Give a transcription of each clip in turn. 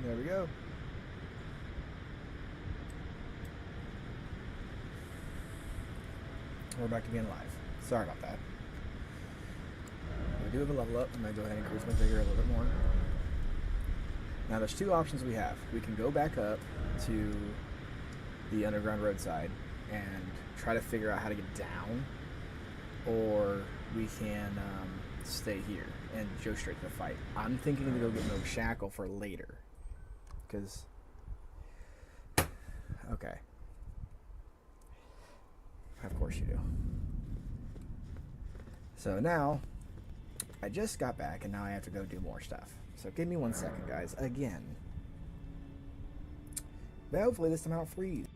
There we go. We're back to being live. Sorry about that. We do have a level up. I'm going to go ahead and increase my vigor a little bit more. Now there's two options we have. We can go back up to the underground roadside and try to figure out how to get down, or we can stay here and go straight to the fight. I'm thinking to go get no shackle for later, because okay, of course you do. So now I just got back and now I have to go do more stuff. So give me 1 second, guys. Again, but hopefully this time I don't freeze.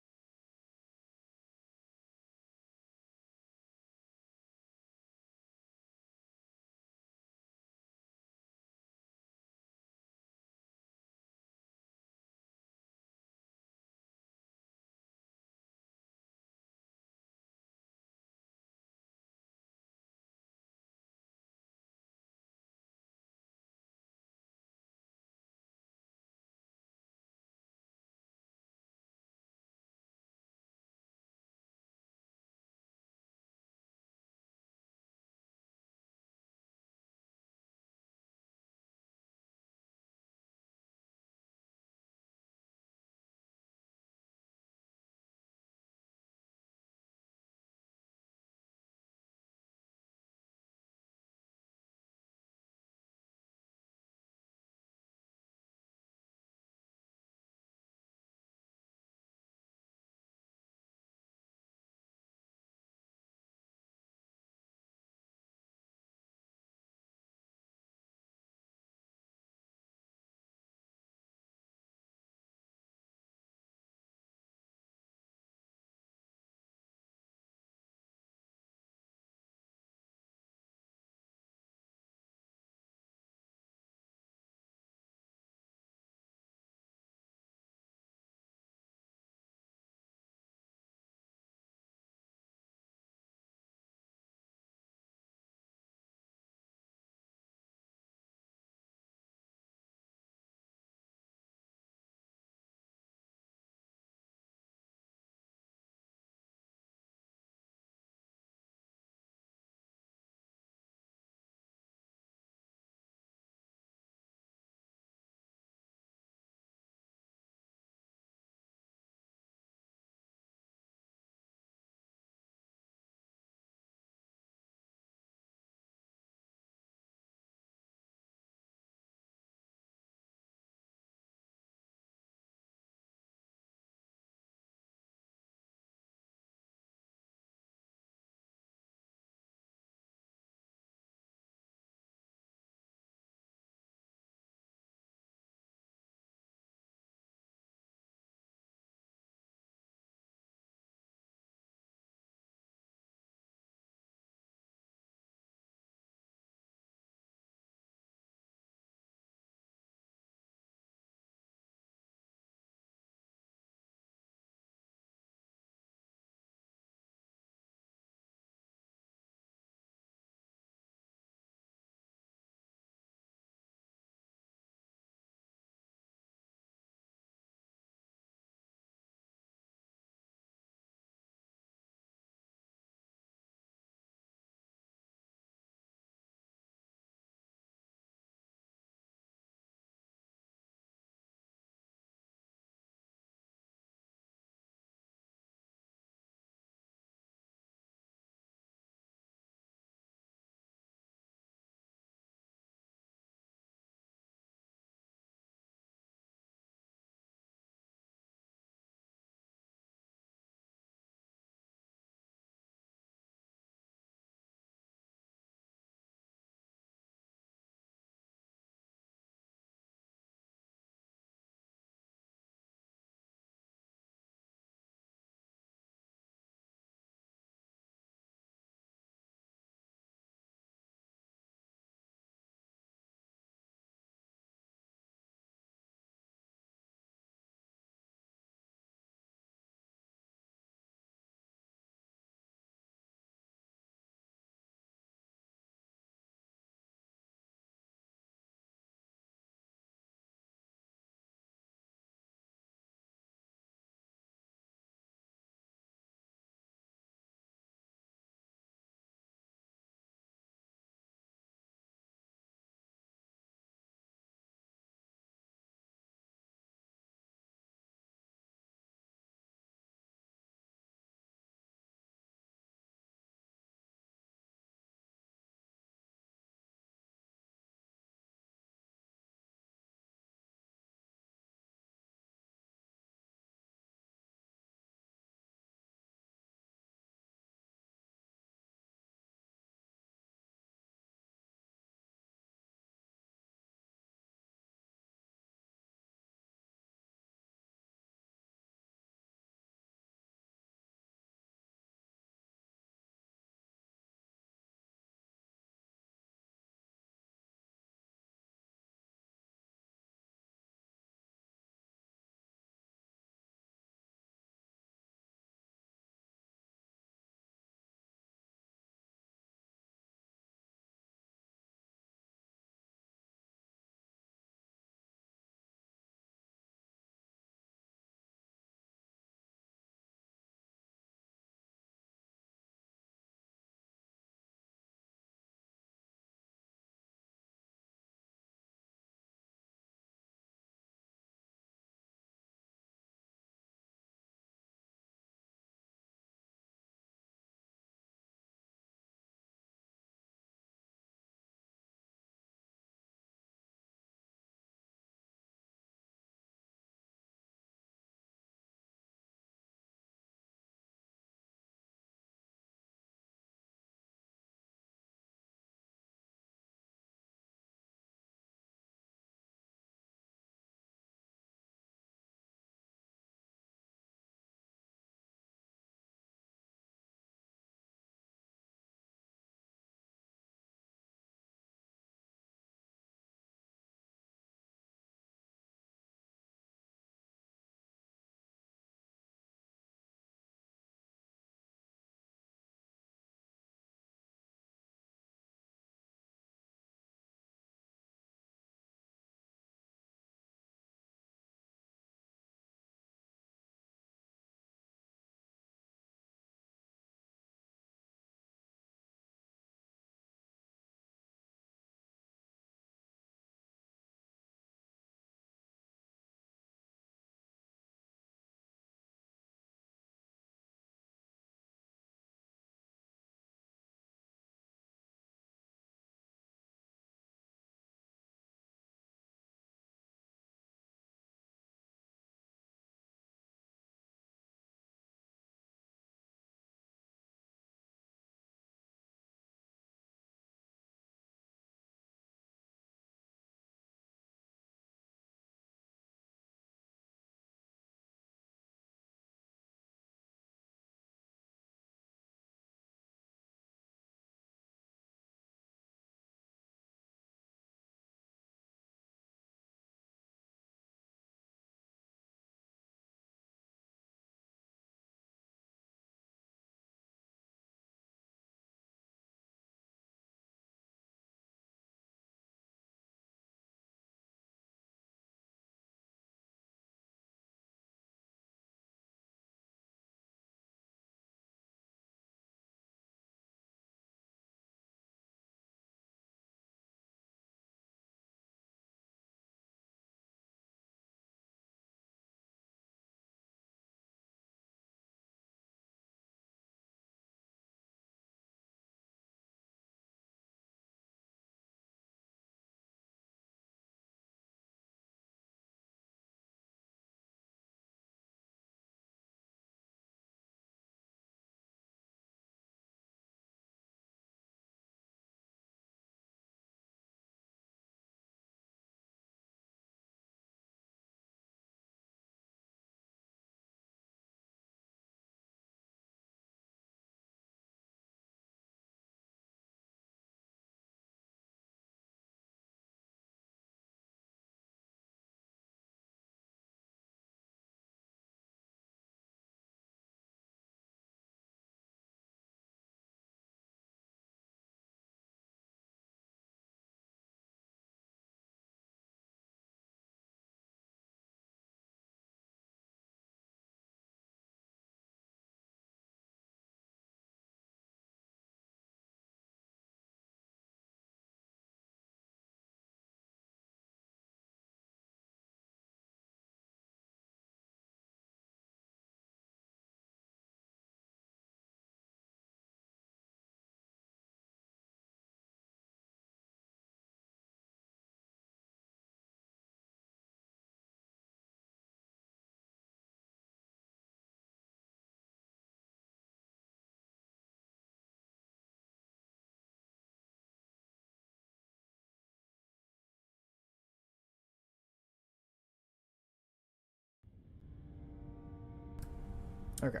Okay.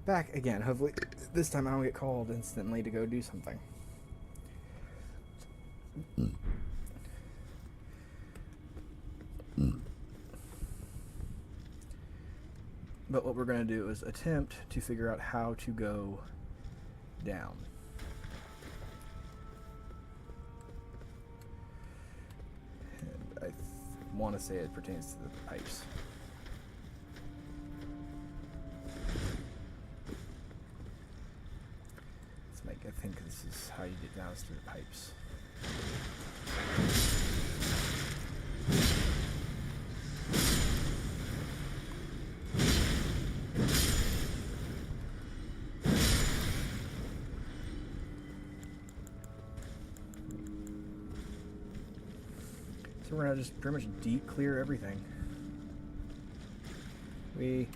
Back again. Hopefully this time I don't get called instantly to go do something. But what we're going to do is attempt to figure out how to go down. And I want to say it pertains to the pipes. I think this is how you get down, is through the pipes. So we're gonna just pretty much deep clear everything. We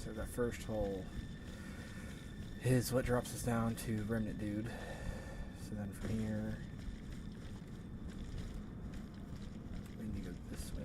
So that first hole is what drops us down to Remnant Dude. So then from here, we need to go this way.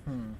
Hmm.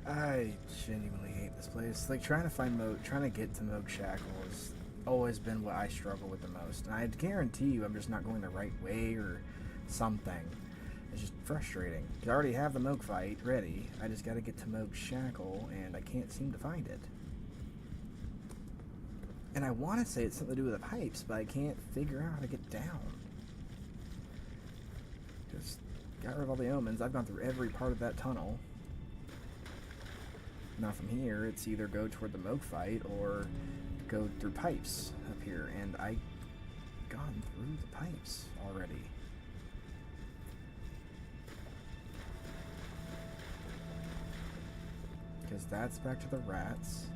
I genuinely hate this place. Like trying to find trying to get to Moog Shackle has always been what I struggle with the most. And I guarantee you, I'm just not going the right way or something. It's just frustrating. 'Cause I already have the Moog fight ready. I just got to get to Moog Shackle, and I can't seem to find it. And I want to say it's something to do with the pipes, but I can't figure out how to get down. Just got rid of all the omens. I've gone through every part of that tunnel. Now from here, it's either go toward the Moog fight or go through pipes up here, and I've gone through the pipes already. Because that's back to the rats.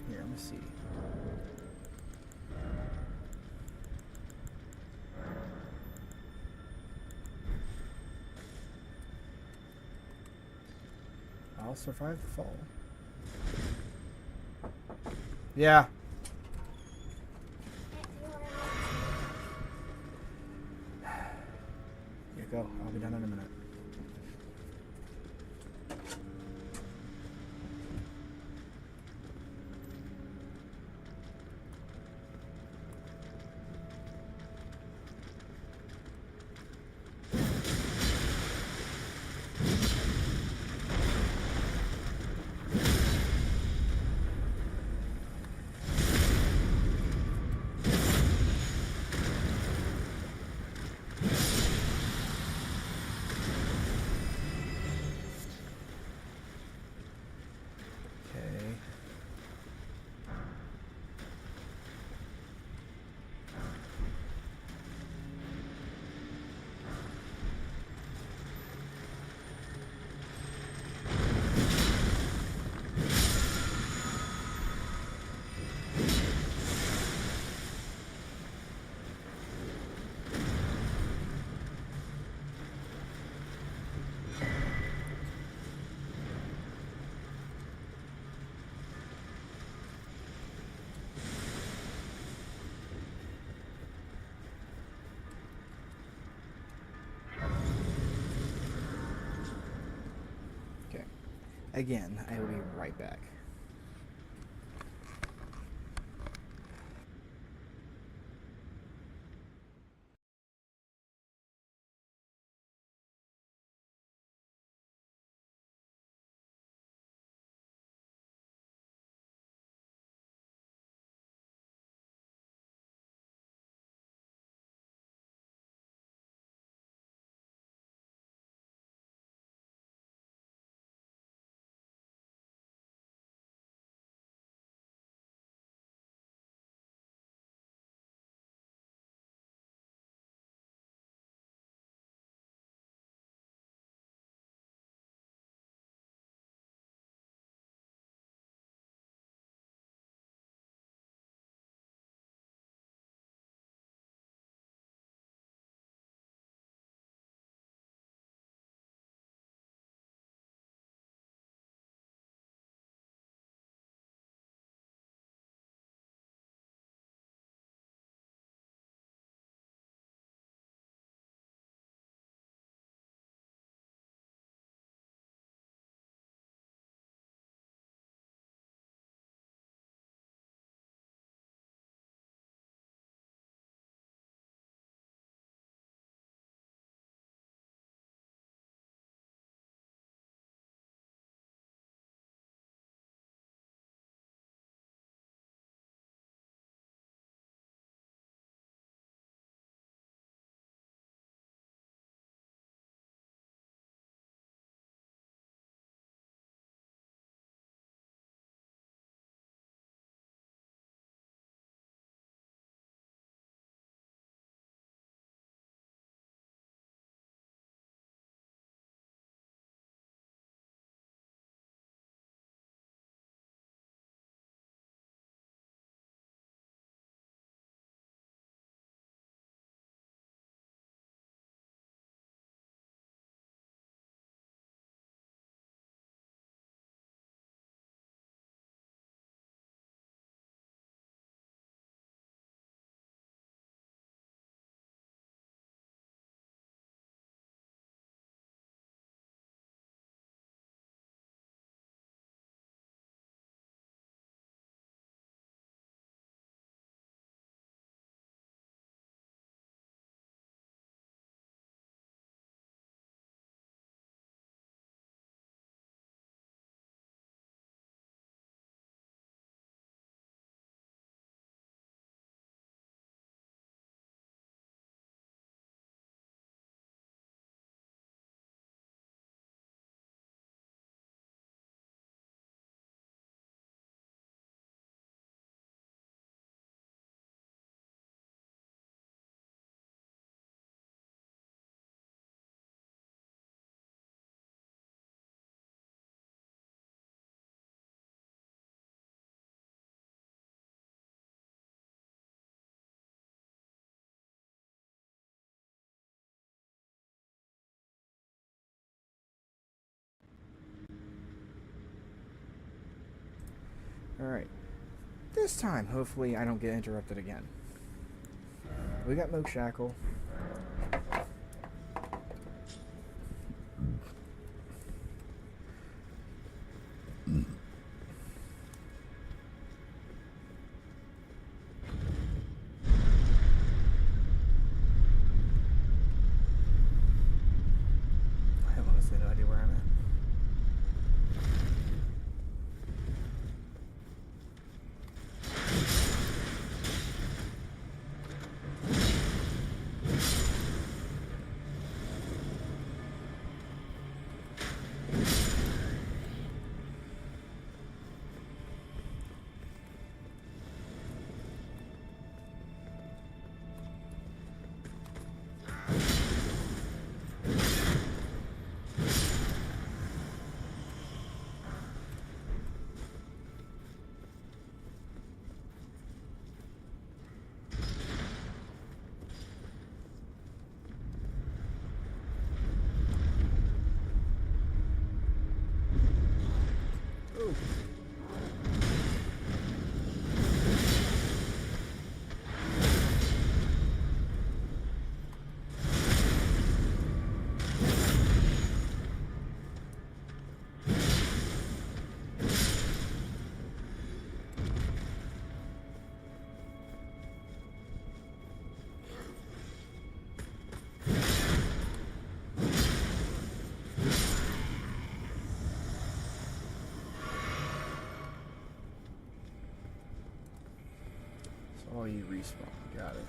Here, let me see. I'll survive the fall. Yeah. Here, go. I'll be done in a minute. Okay. Okay. Again, I will be right back. Alright. This time, hopefully, I don't get interrupted again. We got Moke Shackle. I have honestly no idea where I'm at. Ooh. Oh, you respawn. Got it.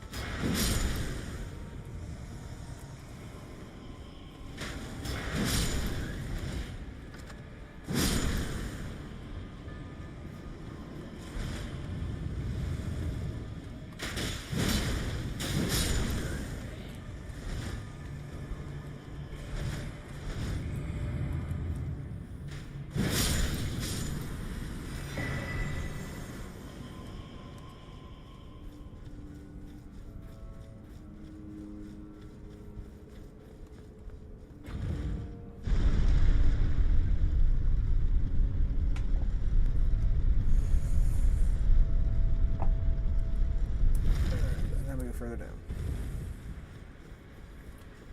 And then we go further down.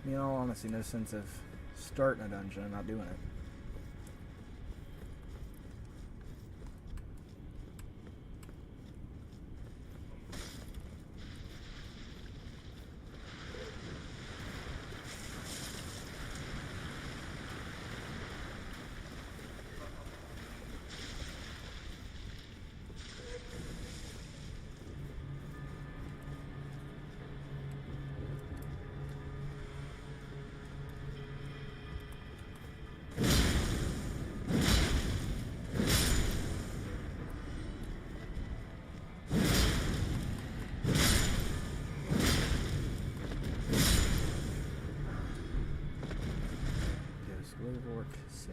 In all honesty, no sense of starting a dungeon and not doing it. Work 6.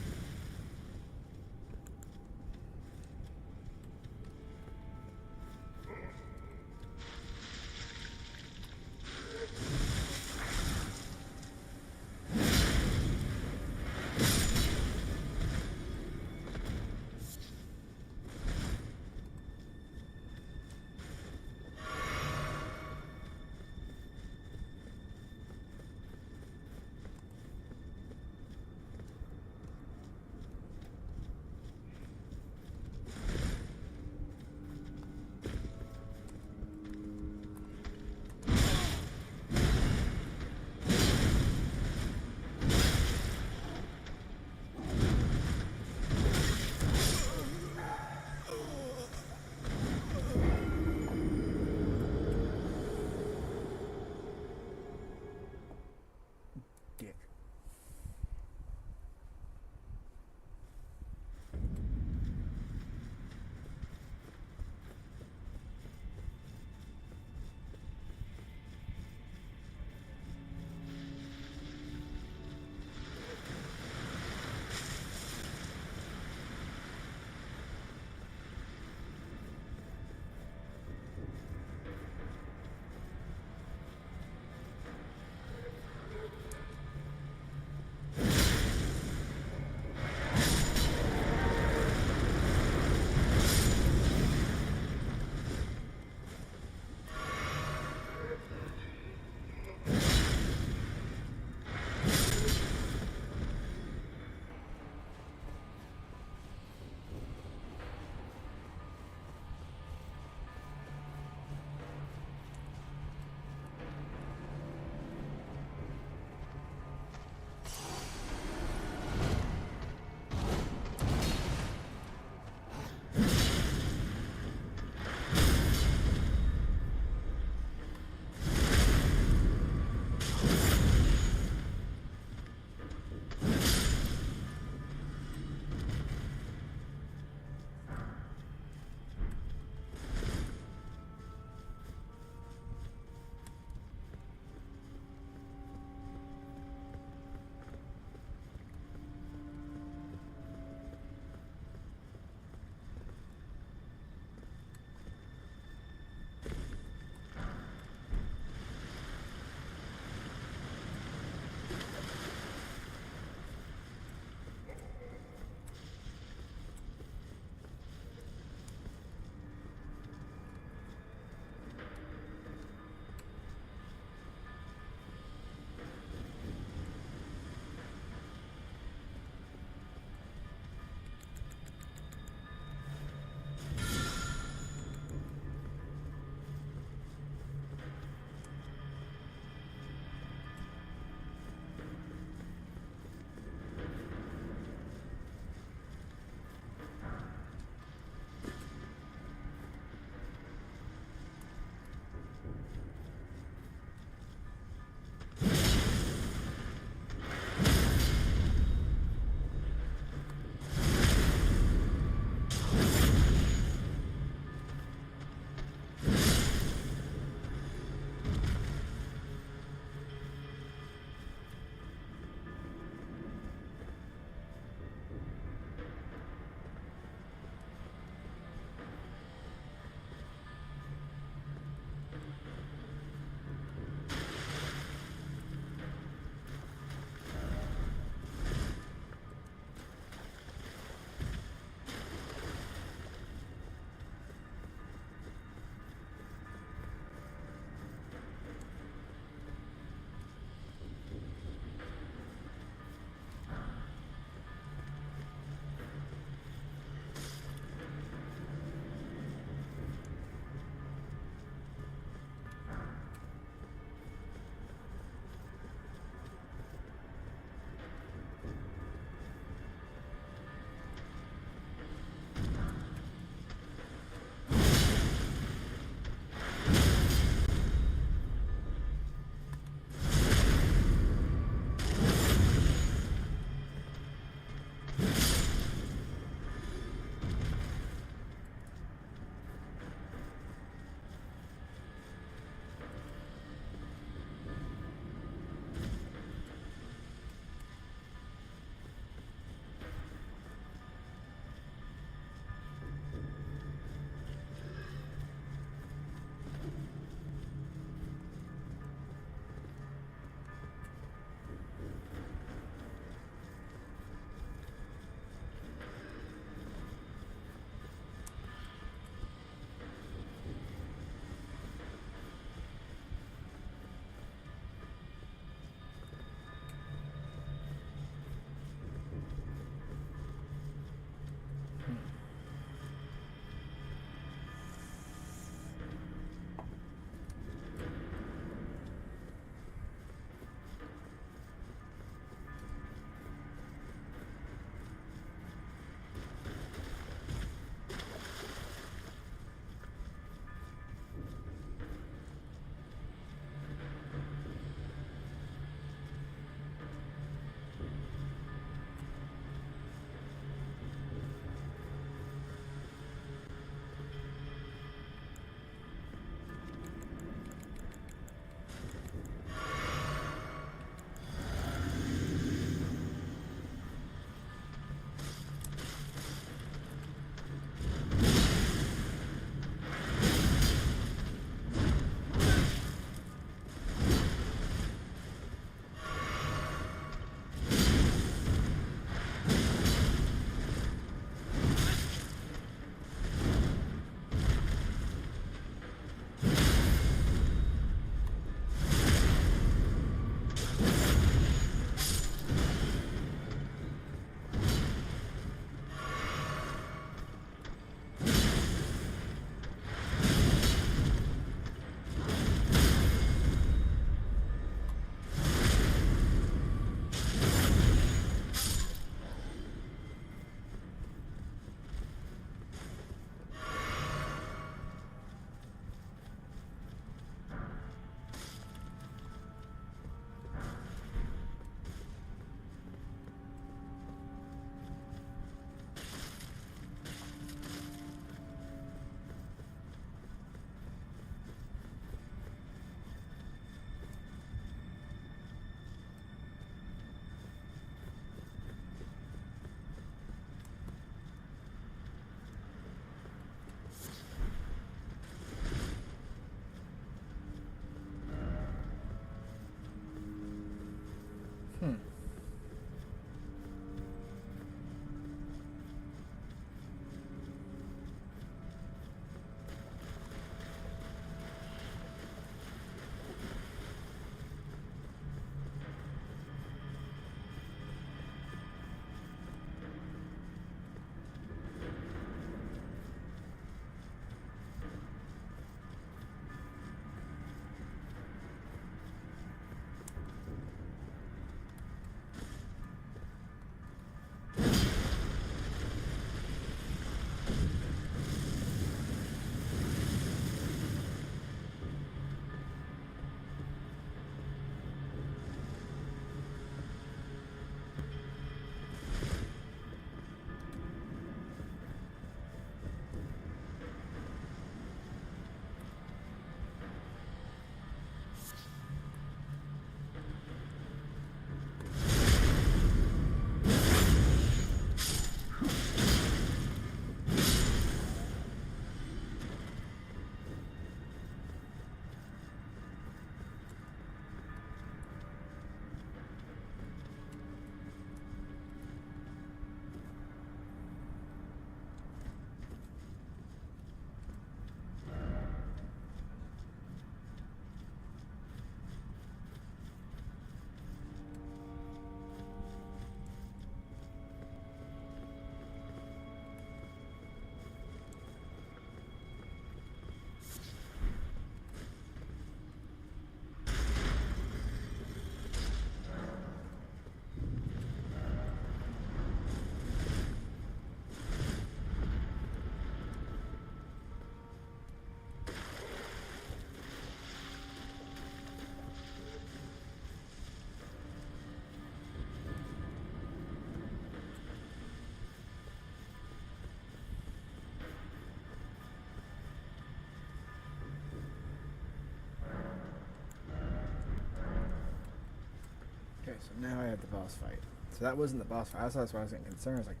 so now I have the boss fight. So that wasn't the boss fight. That's why I was getting concerned. I was like,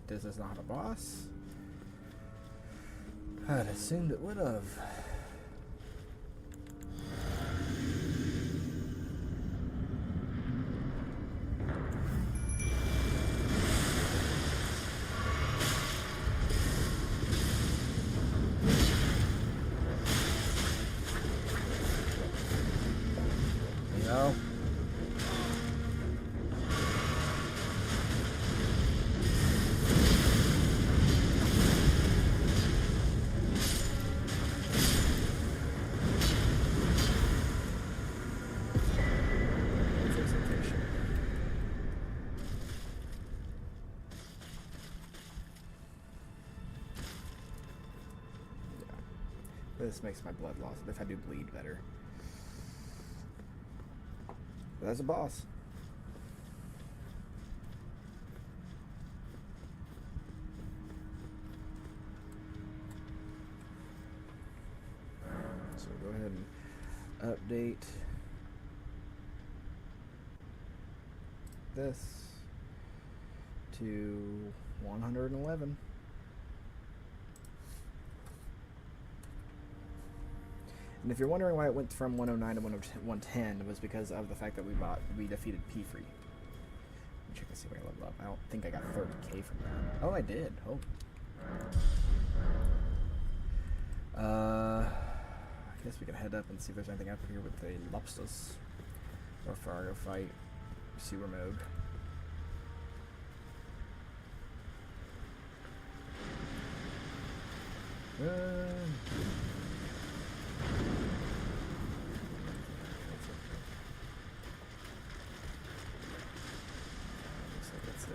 does this not have a boss? I'd assumed it would have. You know? This makes my blood loss if I do bleed better. But that's a boss. So go ahead and update this to 111. And if you're wondering why it went from 109 to 110, it was because of the fact that we defeated P-Free. Let me check and see if I can level up. I don't think I got 30k from that. Oh, I did. Oh. I guess we can head up and see if there's anything up here with the lobsters. Or Fargo fight sewer mode. Looks like that's it.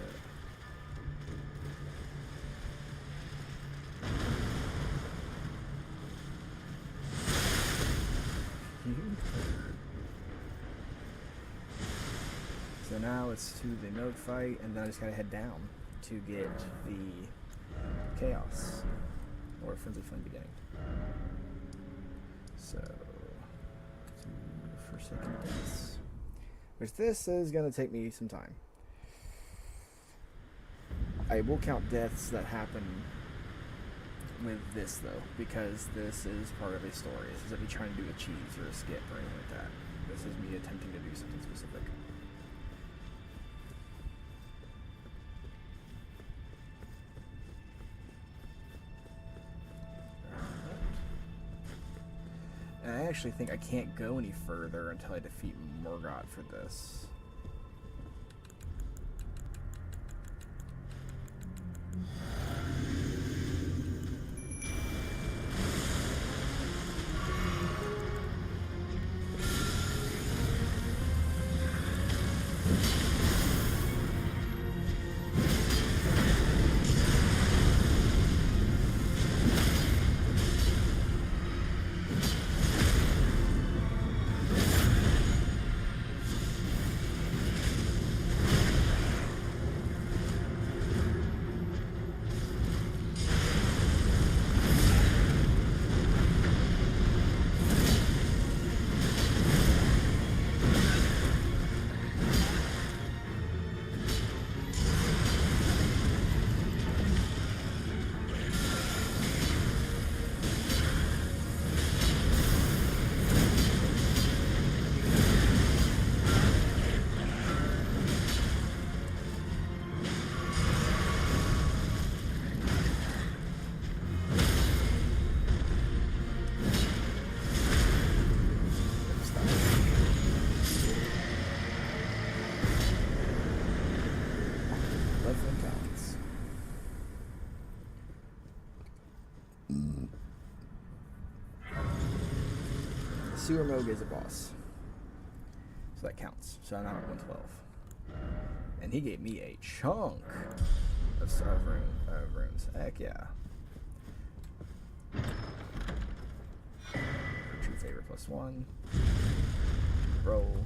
So now it's to the node fight, and then I just gotta head down to get the chaos or frenzy fun beginning. So, Forsaken Deaths. Which this is going to take me some time. I will count deaths that happen with this, though, because this is part of a story. This isn't me trying to do a cheese or a skip or anything like that. This is me attempting to do something specific. I actually think I can't go any further until I defeat Morgoth for this. Sewer Mog is a boss, so that counts. So I'm now at 112, and he gave me a chunk of runes. Heck yeah! True favor +1. Roll.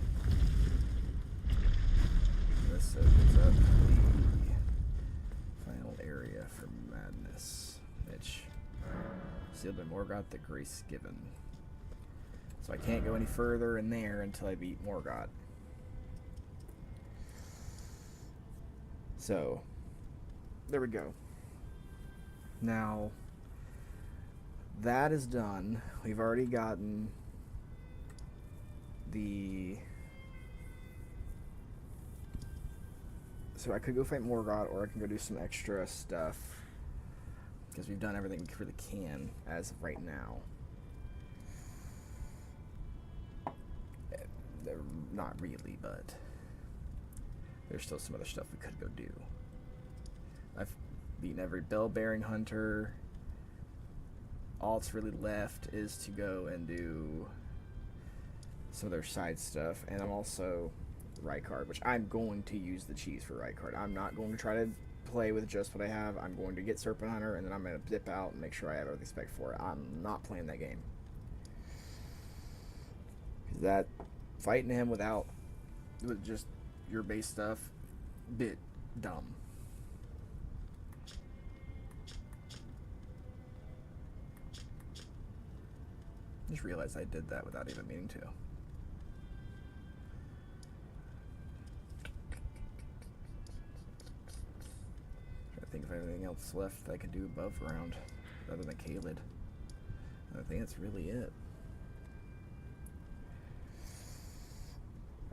This opens up the final area for madness, which sealed by Morgoth the Grace Given. So I can't go any further in there until I beat Morgoth. So, there we go. Now, that is done. We've already gotten the... So I could go fight Morgoth, or I can go do some extra stuff, because we've done everything we really can as of right now. Not really, but there's still some other stuff we could go do. I've beaten every bell-bearing hunter. All that's really left is to go and do some of their side stuff, and I'm also Rykard, which I'm going to use the cheese for Rykard. I'm not going to try to play with just what I have. I'm going to get Serpent Hunter, and then I'm going to dip out and make sure I have everything spec for it. I'm not playing that game. That fighting him with just your base stuff, bit dumb. Just realized I did that without even meaning to. I think if anything else left that I could do above ground, other than Caelid. I think that's really it.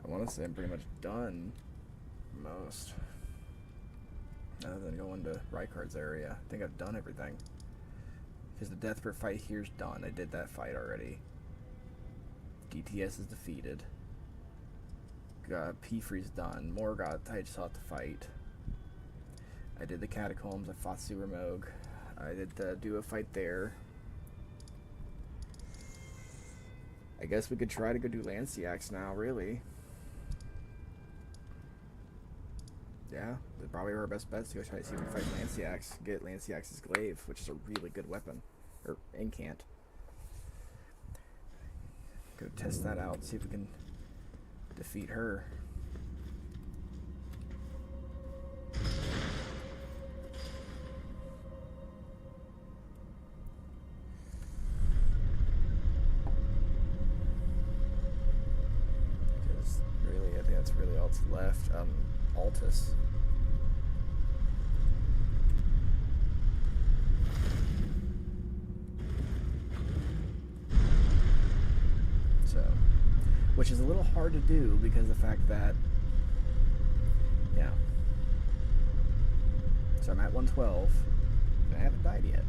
I want to say I'm pretty much done most. Other than going to Rykard's area. I think I've done everything. Because the Deathbird fight here's done. I did that fight already. DTS is defeated. P-Free's done. Morgoth, I just sought to fight. I did the Catacombs. I fought Suramog. I did do a fight there. I guess we could try to go do Lanciax now, really. Yeah, they're probably our best bets to go try to see if we can fight Lanciax. Get Lanciax's Glaive, which is a really good weapon. Or incant. Go test that out, see if we can defeat her. Because really, I think that's really all that's left. Altus. So, which is a little hard to do because of the fact that, yeah. So I'm at 112, and I haven't died yet.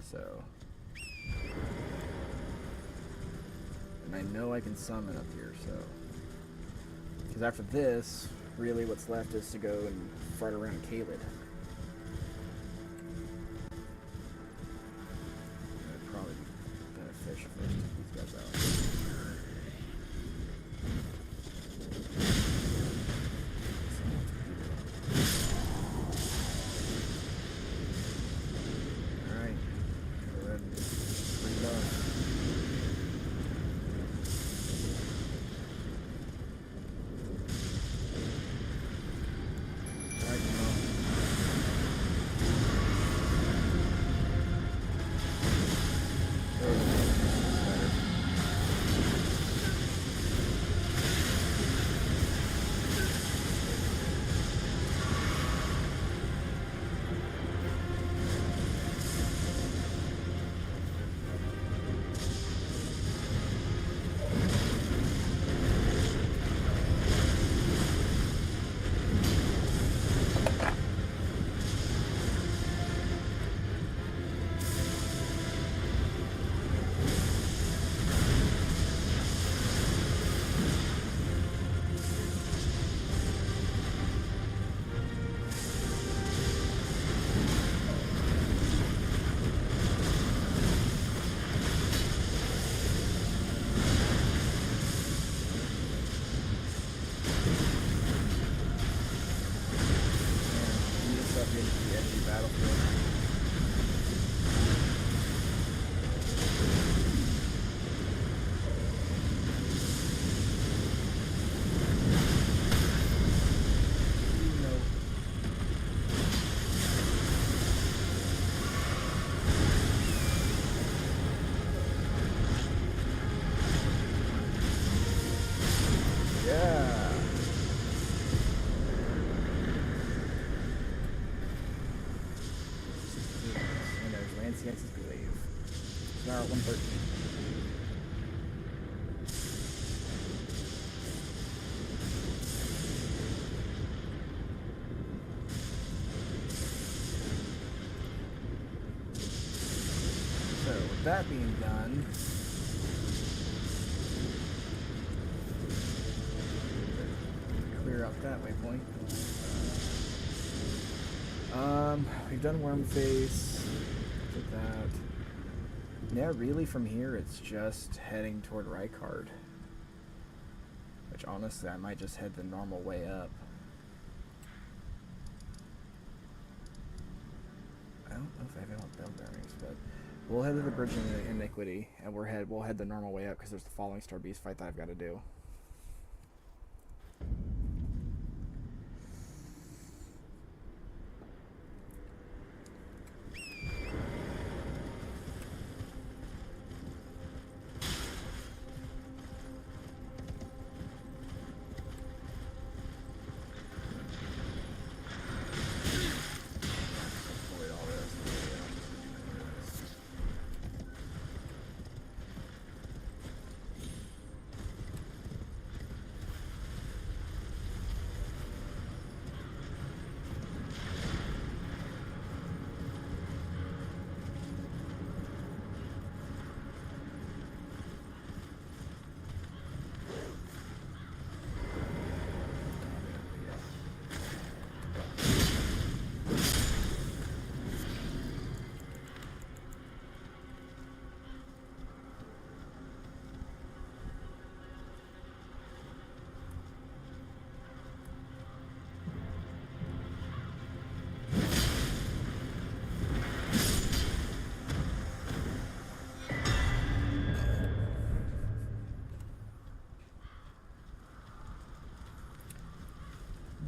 So, and I know I can summon up here, so. Because after this, really what's left is to go and fart around Caelid. It'd probably be beneficial first to take these guys out. Alright, go ahead and bring it on. chances believe. So now we're at 113. So with that being done, clear out that waypoint. We've done Worm Face. Did that. Yeah, really from here it's just heading toward Rykard. Which honestly I might just head the normal way up. I don't know if I have any bell bearings, but we'll head to the Bridge of Iniquity and we'll head the normal way up because there's the Falling Star Beast fight that I've got to do.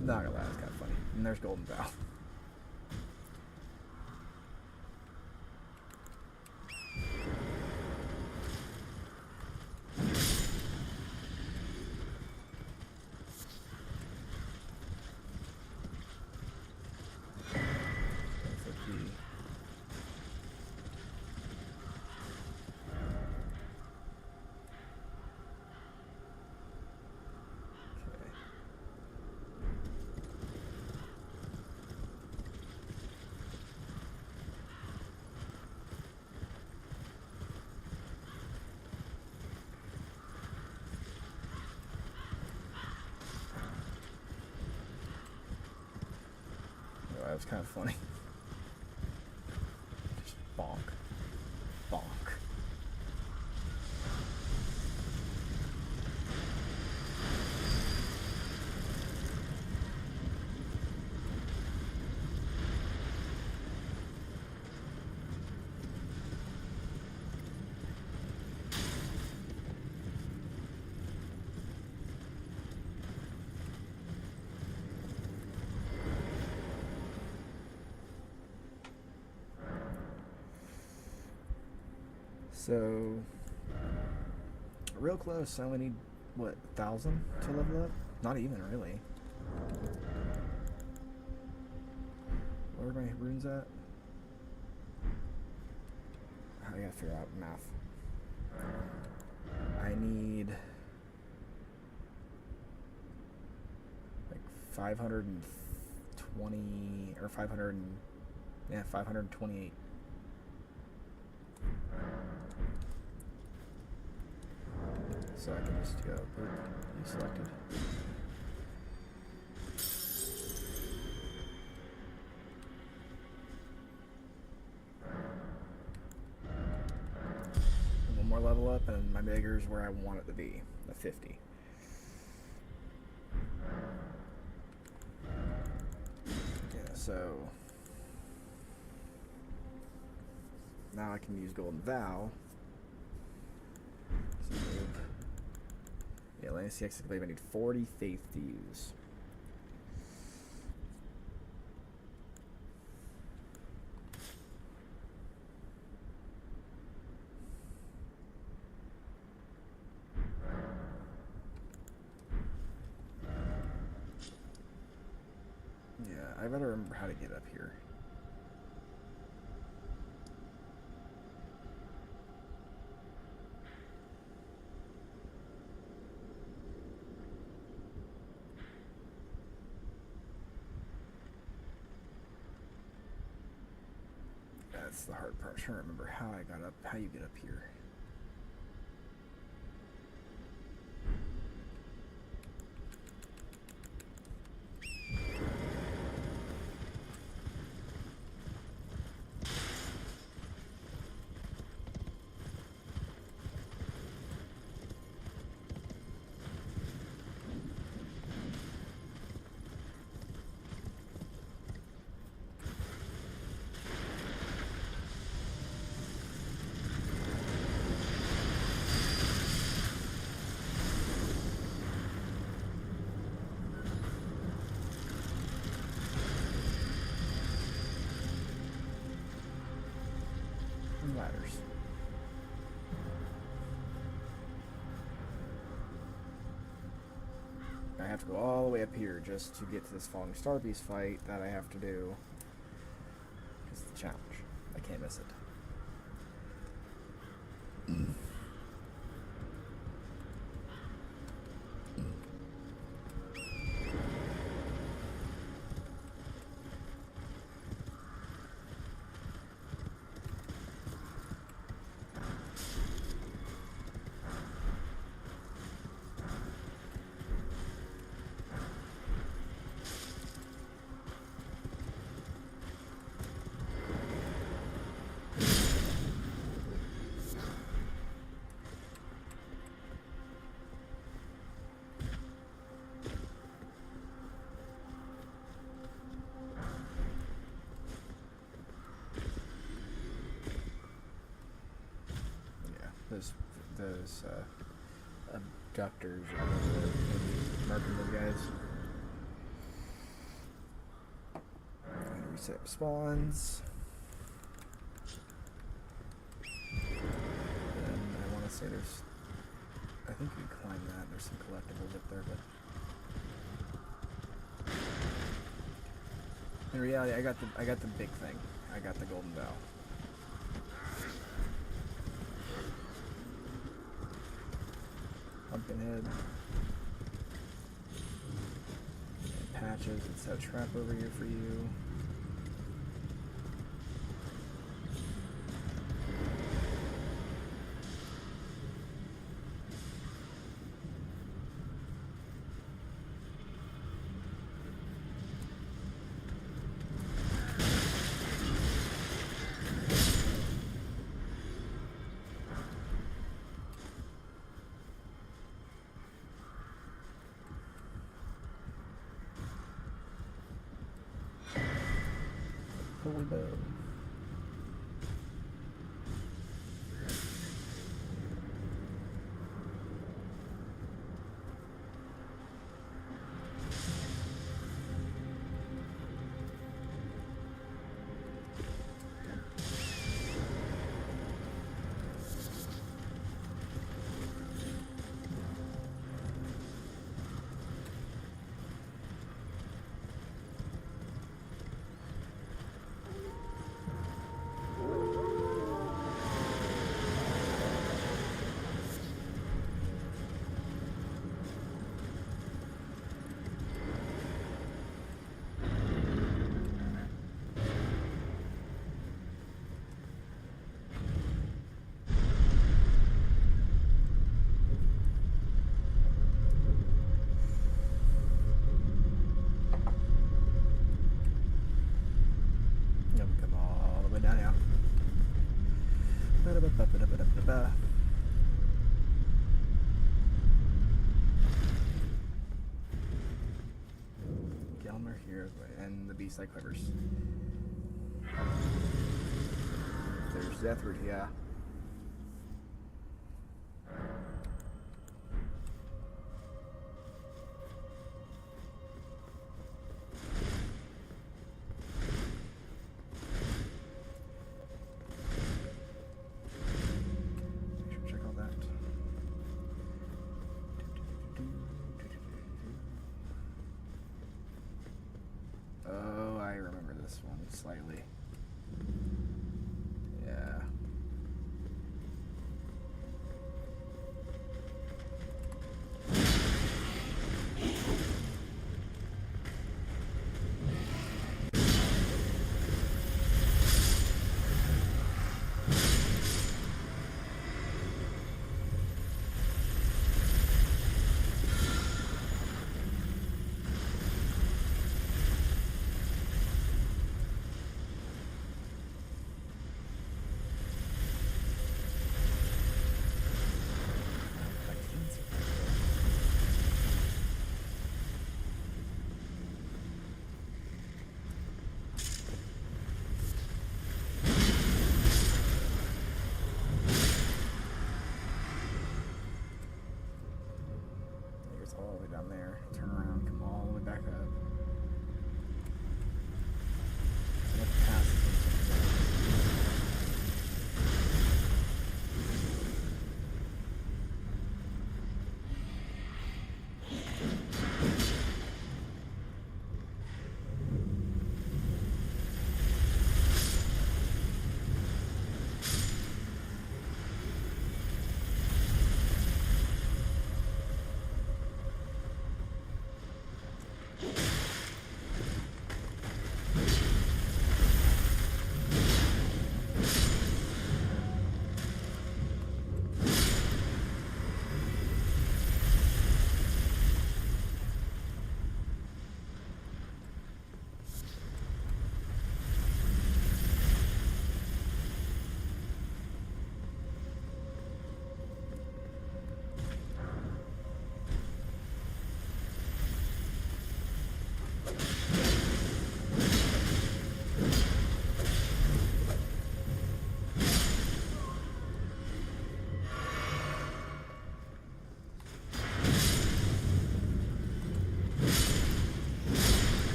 Not gonna lie, it's kind of funny. And there's Golden Vow. That was kind of funny. Just bonk. Bonk. So, real close. I only need, what, 1,000 to level up? Not even, really. Where are my runes at? I gotta figure out math. I need like 520 or 500, yeah, 528. So I can just go, boop, you selected. And one more level up and my Megger's where I want it to be, the 50. Yeah, so now I can use Golden Vow. So yeah, Atlantis CX, I believe I need 40 faith to use. Yeah, I better remember how to get up here. That's the hard part. I'm trying to remember how I got up, how you get up here. Ladders. I have to go all the way up here just to get to this Falling Star Beast fight that I have to do. It's the challenge. I can't miss it. Those abductors or whatever, marking those guys. I'm gonna reset spawns. And I want to say there's, I think you can climb that. There's some collectibles up there, but in reality, I got the big thing. I got the golden bow. Pumpkinhead. And patches, it's a trap over here for you. Holy bow. Gelmer here, and the Beast Like Clippers. There's Deathroot, yeah. Slightly. Yeah.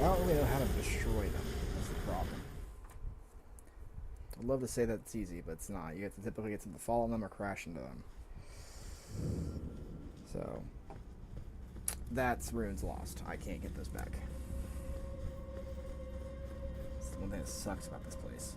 don't really know how to destroy them. That's the problem. I'd love to say that it's easy, but it's not. You have to typically get to fall on them or crash into them. So that's runes lost. I can't get those back. It's the one thing that sucks about this place.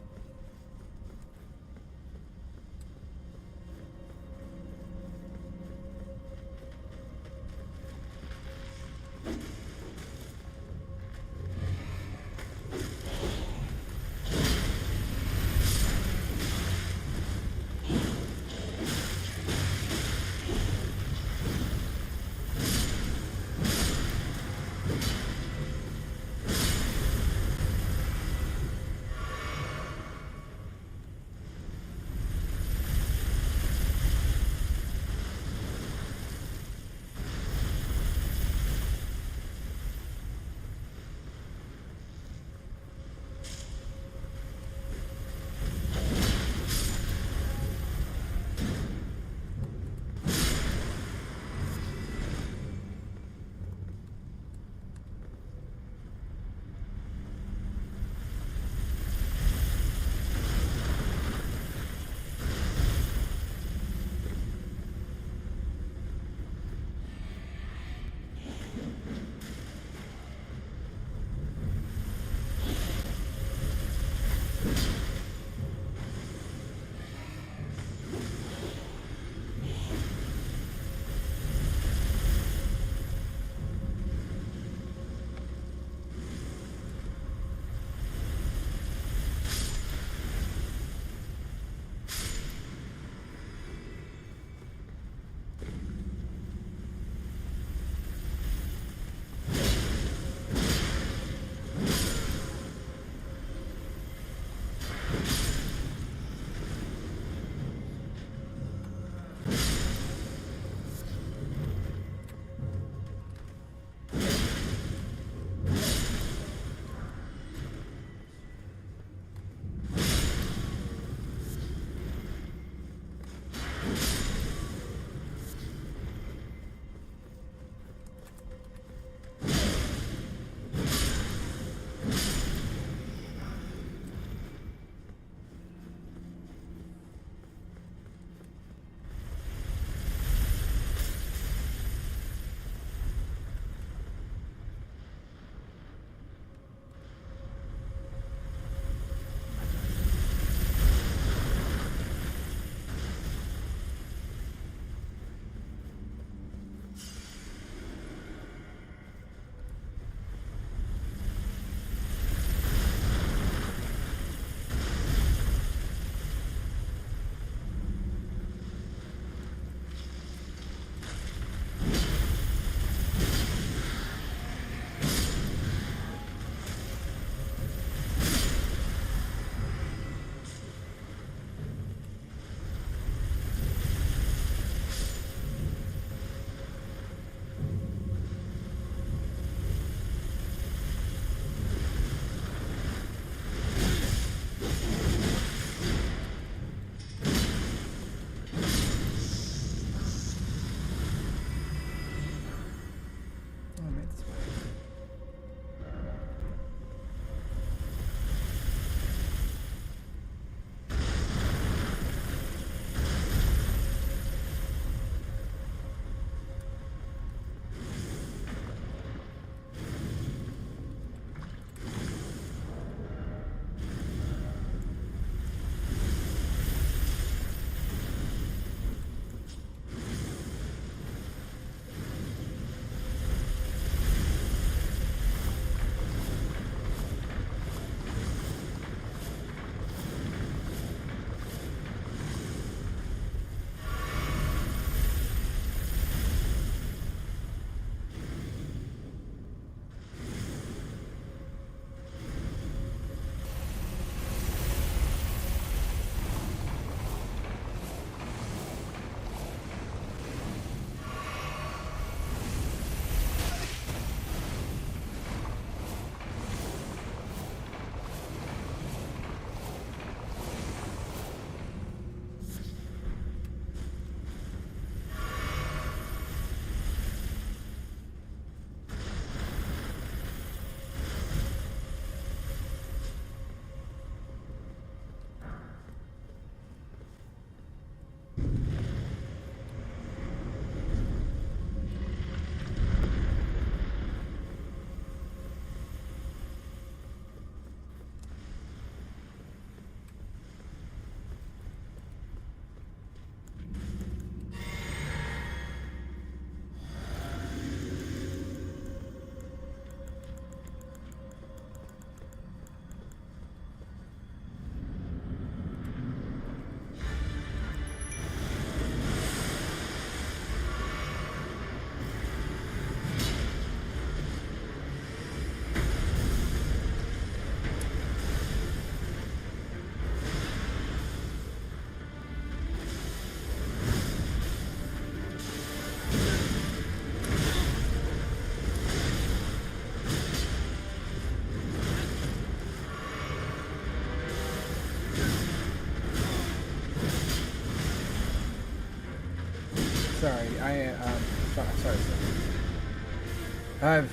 I've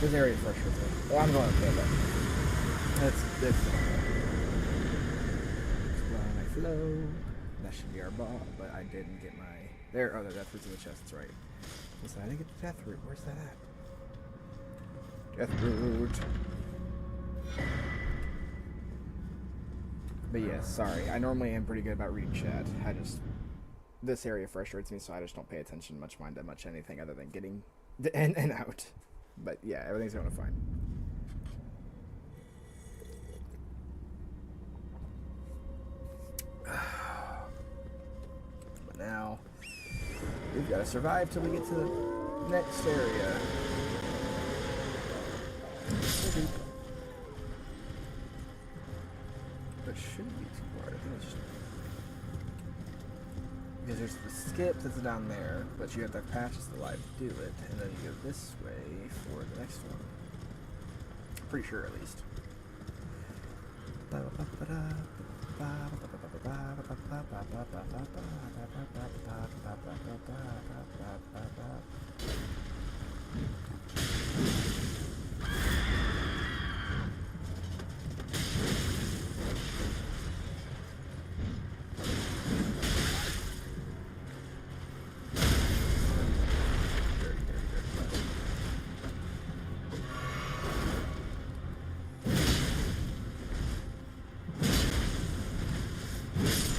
this area frustrates me. Well, I'm going okay, but it's explode my flow. That should be our ball, but I didn't get my there. Oh, the death root's in the chest. That's right. Listen, I didn't get the death root. Where's that at? Death root. But yes, sorry. I normally am pretty good about reading chat. This area frustrates me, so I just don't pay attention much, mind that much anything other than getting in and out. But yeah, everything's going fine. But now we've got to survive till we get to the next area. But shouldn't be too hard. I think it's just because there's the skip that's down there, but you have to have patches to live to do it, and then you go this way for the next one. Pretty sure, at least.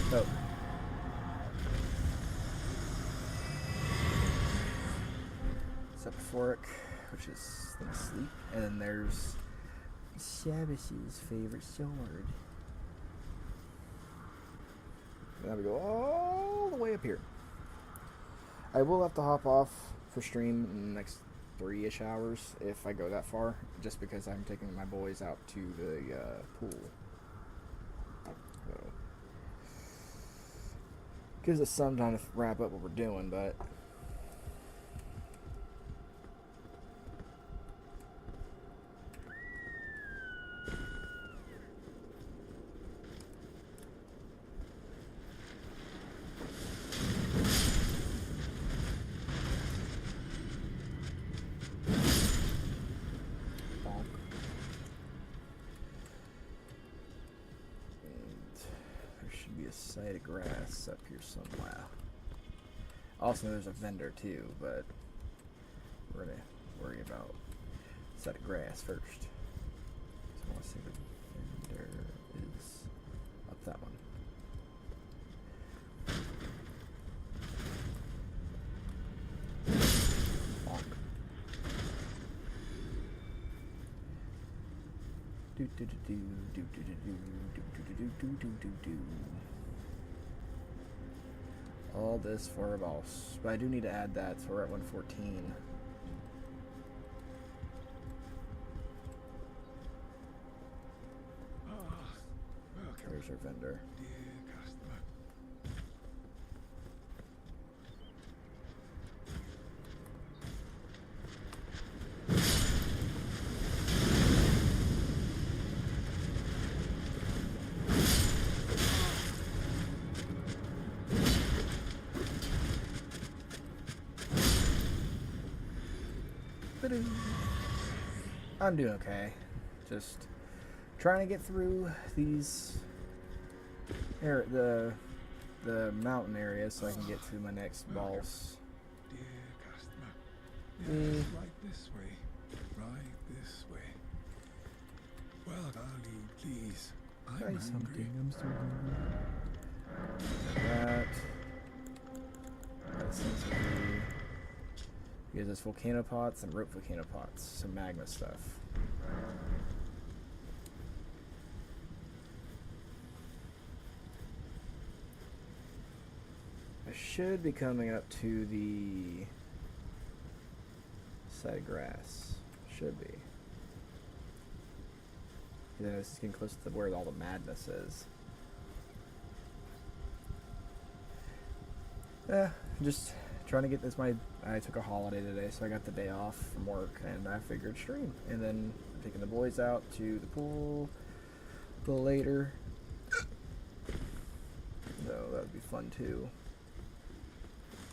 So, Sephiroth, which is the sleep, and then there's Shabash's favorite sword. And now we go all the way up here. I will have to hop off for stream in the next 3-ish hours if I go that far, just because I'm taking my boys out to the pool. So, gives us some time to wrap up what we're doing, but side of grass up here somewhere. Also, there's a vendor too, but we're gonna worry about side of grass first. So I want to see if the vendor is up that one. Bonk. Do do do do do do do do do do do do do. All this for a boss. But I do need to add that, so we're at 114. There's our vendor. I'm doing okay. Just trying to get through these the mountain area so I can get to my next boss. Dear customer, yes, right this way. Right this way. Well, darling, please. I'm Try hungry. something. I'm so hungry. That seems to be. Because there's volcano pots and rope volcano pots, some magma stuff. I should be coming up to the side of grass. Should be. You know, this is getting close to where all the madness is. Yeah, just trying to get this. I took a holiday today, so I got the day off from work, and I figured stream. And then I'm taking the boys out to the pool a little later. So that would be fun too.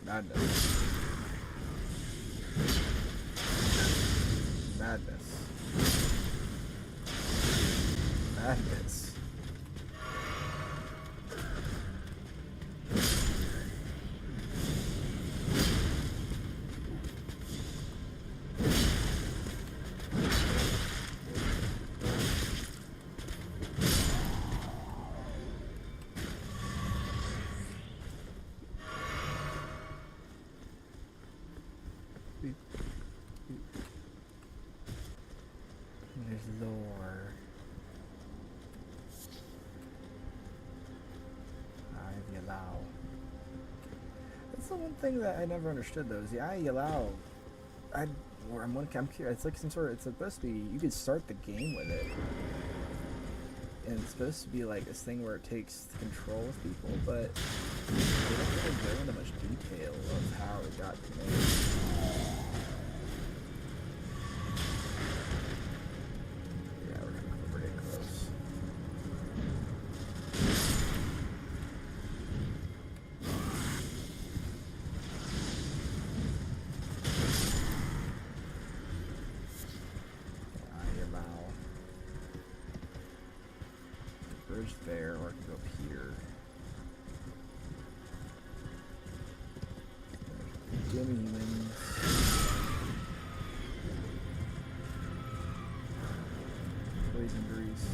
God knows. There's lore. I allow. That's the one thing that I never understood though. Is the I allow. I'm curious. It's like some sort of. It's supposed to be. You could start the game with it, and it's supposed to be like this thing where it takes control of people, but they don't really go into much detail of how it got made. Yeah, we're getting close. Bridge there, or I can go up here. Demi humans. Poison grease.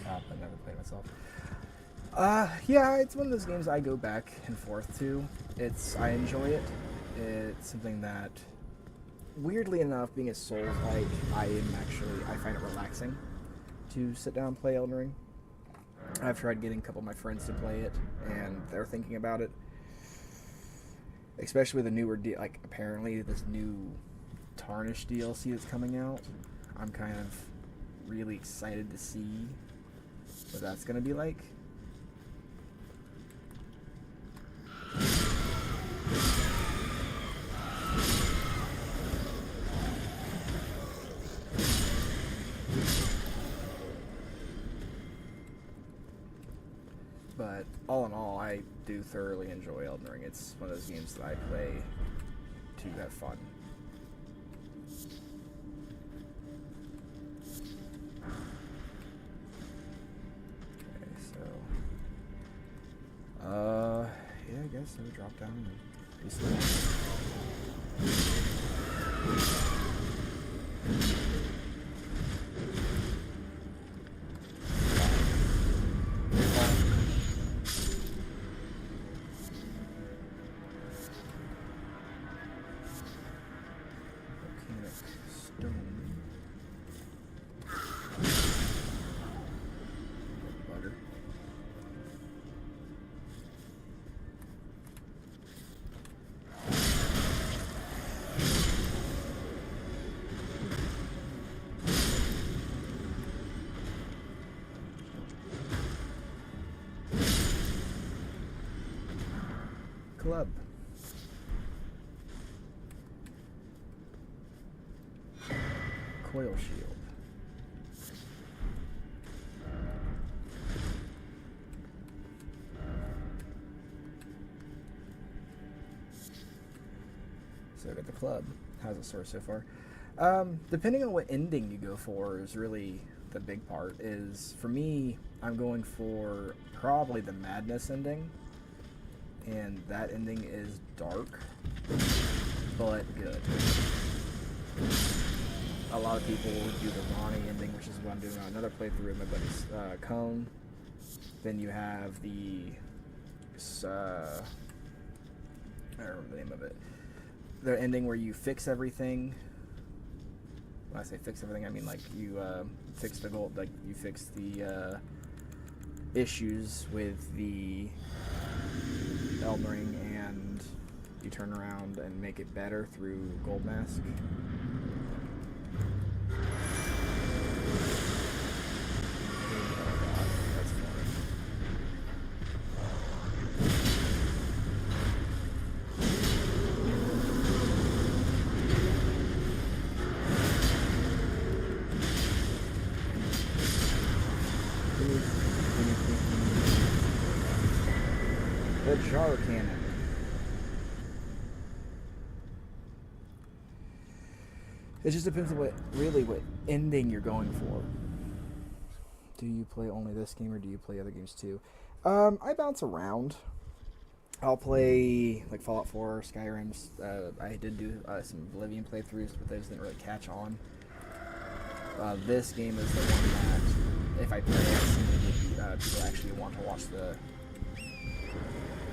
I never played myself. Yeah, it's one of those games I go back and forth to. I enjoy it. It's something that, weirdly enough, being a Souls-like, I find it relaxing to sit down and play Elden Ring. I've tried getting a couple of my friends to play it, and they're thinking about it. Especially with the newer, apparently this new Tarnished DLC that's coming out. I'm kind of really excited to see what that's going to be like. But all in all, I do thoroughly enjoy Elden Ring. It's one of those games that I play to have fun. Yeah, I guess I would drop down and be slow. Volcanic stone. Bugger. Club. Coil shield. So I got the club. How's it sort so far? Depending on what ending you go for is really the big part. For me, I'm going for probably the madness ending. And that ending is dark, but good. A lot of people do the Ronnie ending, which is what I'm doing on another playthrough with my buddy's Cone. Then you have the... I don't remember the name of it. The ending where you fix everything. When I say fix everything, I mean like you fix the gold, like you fix the issues with the Elden Ring, and you turn around and make it better through Gold Mask. That's fun. The jar cannon. It just depends on what ending you're going for. Do you play only this game or do you play other games too? I bounce around. I'll play like Fallout 4, Skyrim. I did do some Oblivion playthroughs, but those didn't really catch on. This game is the one that, if I play it, people actually want to watch the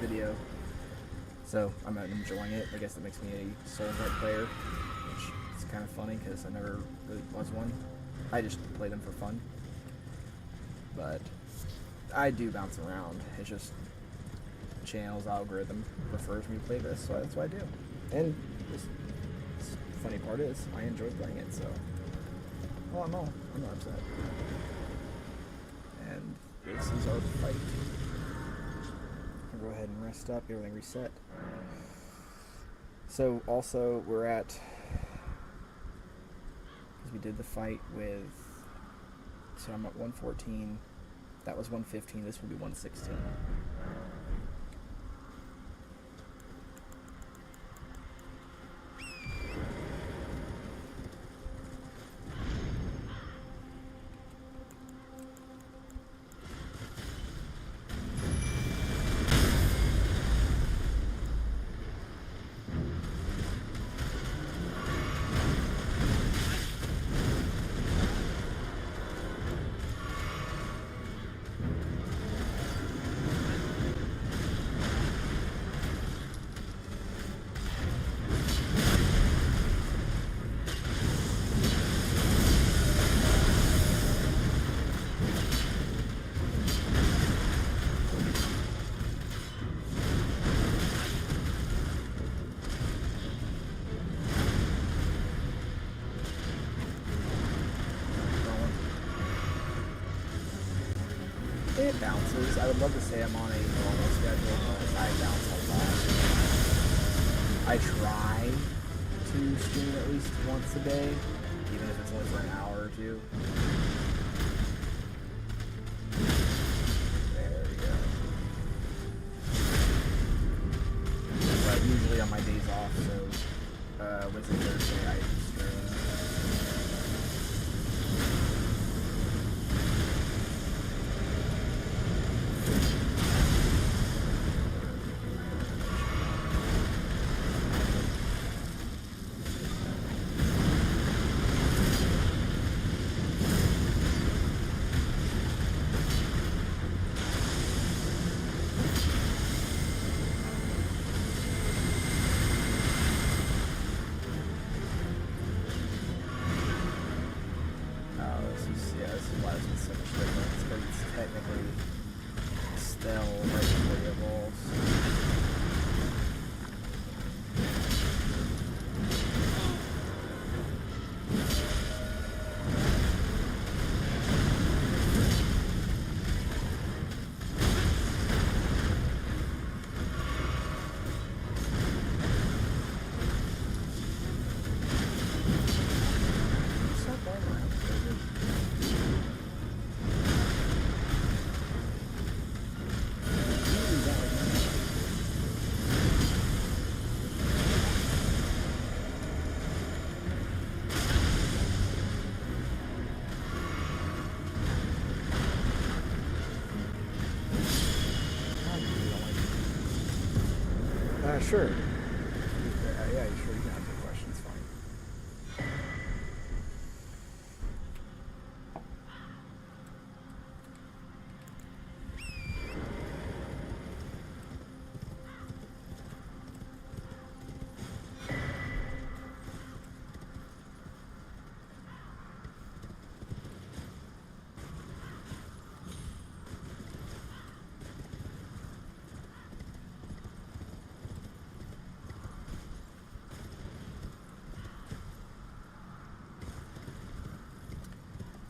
video. So I'm enjoying it. I guess it makes me a Souls-like player, which is kind of funny because I never really was one. I just play them for fun. But I do bounce around. It's just channel's algorithm prefers me to play this, so that's what I do. And the funny part is, I enjoy playing it, so I'm not upset. And this is our fight. I'll go ahead and rest up, everything reset. So also we're at, because we did the fight with, so I'm at 114, that was 115, this will be 116. It bounces. I would love to say I'm on a normal schedule, but I bounce a lot. I try to stream at least once a day, even if it's only for an hour or two. There we go. But usually on my days off, so Wednesday, Thursday, I stream. Sure. Yeah, sure. You can ask your questions. Fine.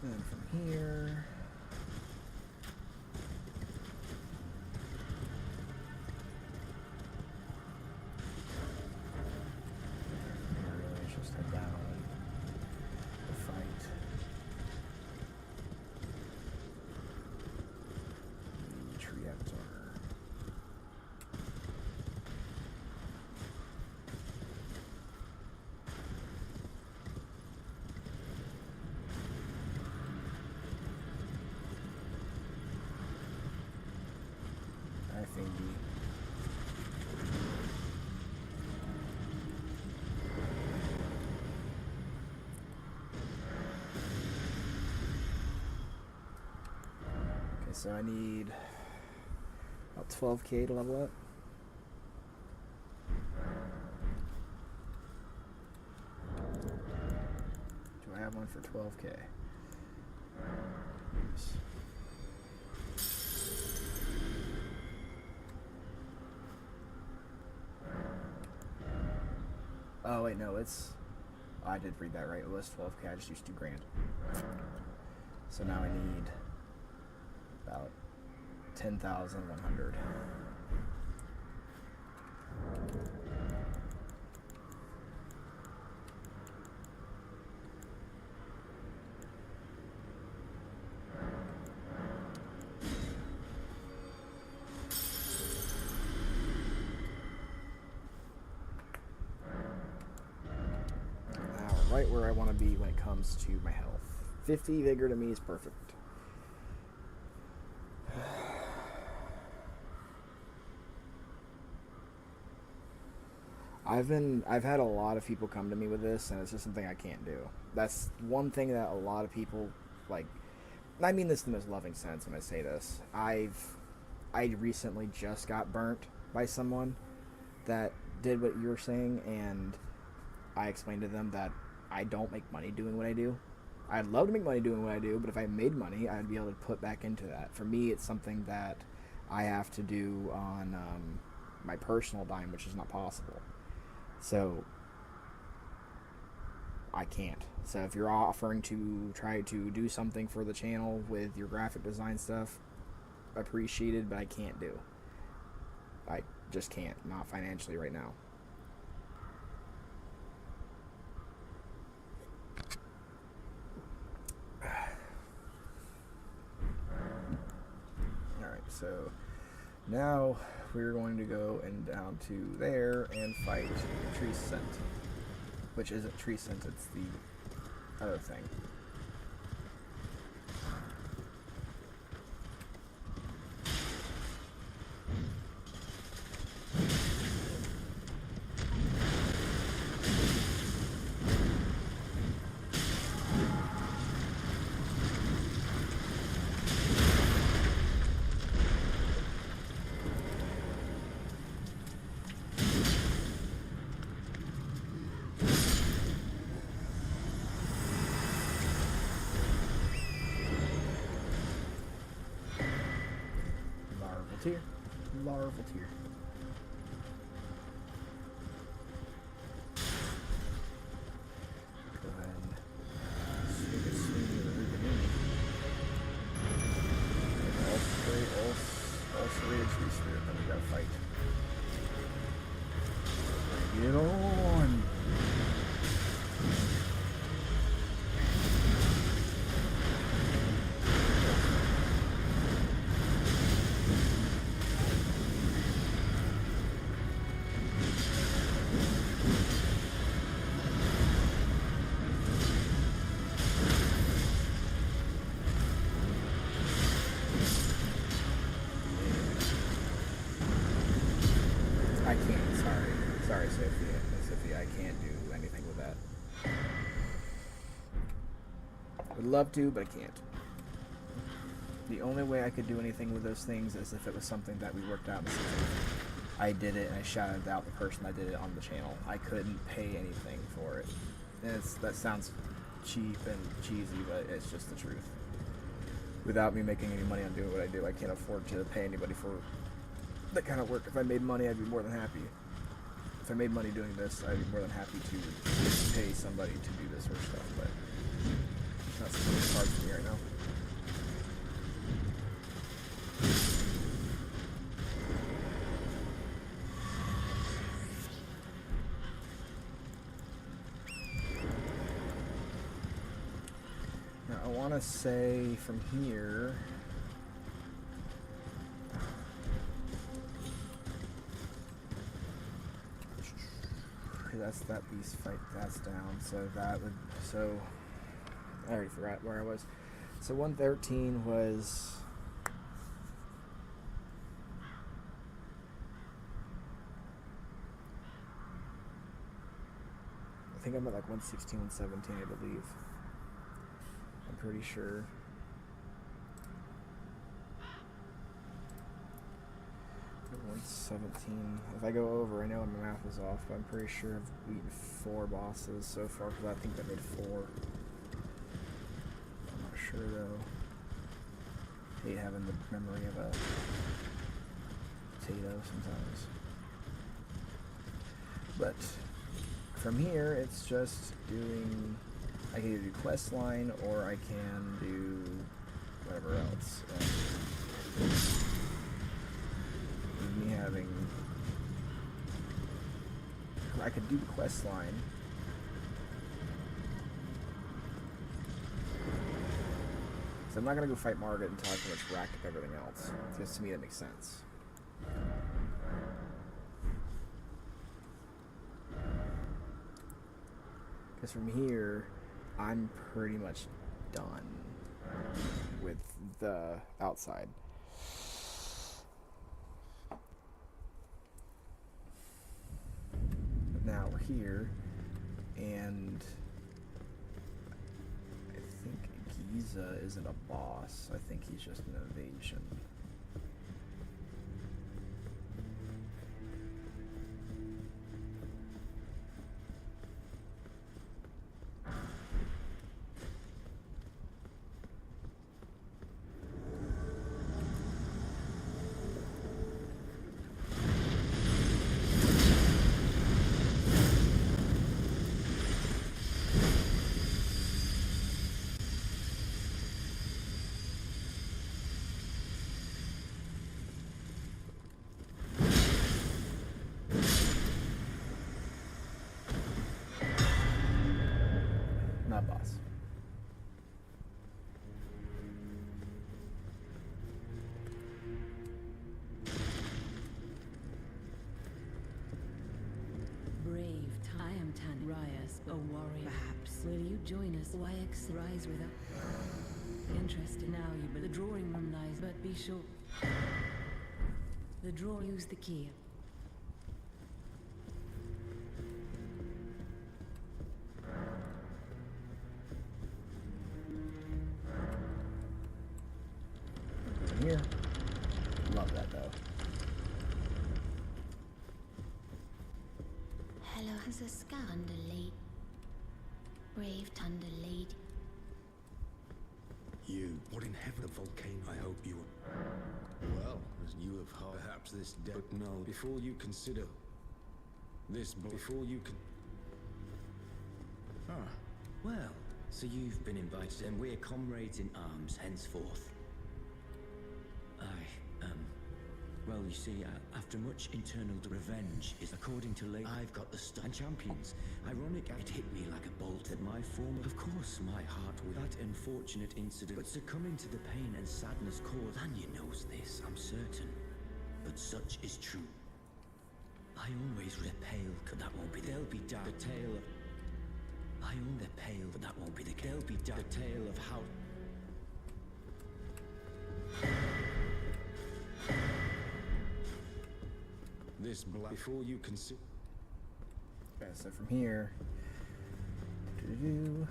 And from here, really just head down the fight. The tree avatar. So I need about 12k to level up. Do I have one for 12k? Oh wait, no, it's. Oh, I did read that right. It was 12k. I just used 2 grand. So now I need about 10,100. Right where I want to be when it comes to my health. 50 vigor to me is perfect. I've had a lot of people come to me with this, and it's just something I can't do. That's one thing that a lot of people like. I mean this in the most loving sense when I say this. I recently just got burnt by someone that did what you were saying, and I explained to them that I don't make money doing what I do. I'd love to make money doing what I do, but if I made money, I'd be able to put back into that. For me, it's something that I have to do on my personal dime, which is not possible. So I can't. So if you're offering to try to do something for the channel with your graphic design stuff, appreciated, but I can't do. I just can't. Not financially right now. So now we're going to go and down to there and fight Tree Scent, which isn't Tree Scent, it's the other thing. Larval tier. Go ahead and swing it, swing it, all serrated tree spirit, then we gotta fight. Get on! Sorry, Sophia, I can't do anything with that. Would love to, but I can't. The only way I could do anything with those things is if it was something that we worked out in the season. I did it and I shouted out the person that did it on the channel. I couldn't pay anything for it. And that sounds cheap and cheesy, but it's just the truth. Without me making any money on doing what I do, I can't afford to pay anybody for that kind of work. If I made money, I'd be more than happy. If I made money doing this, I'd be more than happy to pay somebody to do this sort of stuff, but it's not something that's hard for me right now. Now, I want to say from here... that beast fight, that's down, so that would, I already forgot where I was. So 113 was, I think I'm at like 116, 117, I believe. I'm pretty sure. 117. If I go over, I know my math is off, but I'm pretty sure I've beaten 4 bosses so far, because I think I made 4. I'm not sure though. Hate having the memory of a potato sometimes. But from here, it's just doing. I can either do quest line or I can do whatever else. Me having. I could do the quest line. So I'm not gonna go fight Margaret until I pretty much racked up everything else. Because to me that makes sense. Because from here, I'm pretty much done with the outside. But now we're here, and I think Giza isn't a boss. I think he's just an invasion. Not boss. Brave, I am Tan Rias, a warrior. Perhaps will you join us? YX rise with us. Interested now, you but the drawing room lies, but be sure. The drawer use the key. Here. Love that though. Hello, has a Thunder Lady. Brave Thunder Lady. You, what in heaven, a volcano? I hope you well, as you have heard, perhaps this dead. But no, before you consider this, before you can. Ah, well, so you've been invited, and we're comrades in arms henceforth. Well, you see, after much internal revenge is according to late, I've got the stuff and champions. Ironic, it hit me like a bolt at my former. Of course, my heart with that unfortunate incident, but succumbing to the pain and sadness caused. Anya knows this, I'm certain. But such is true. I always read pale, but that won't be. There'll be dark. The tale of. I own the pale, but that won't be the. There'll be dark. The tale of how. This before you consider. Okay, so from here. Doo-doo-doo.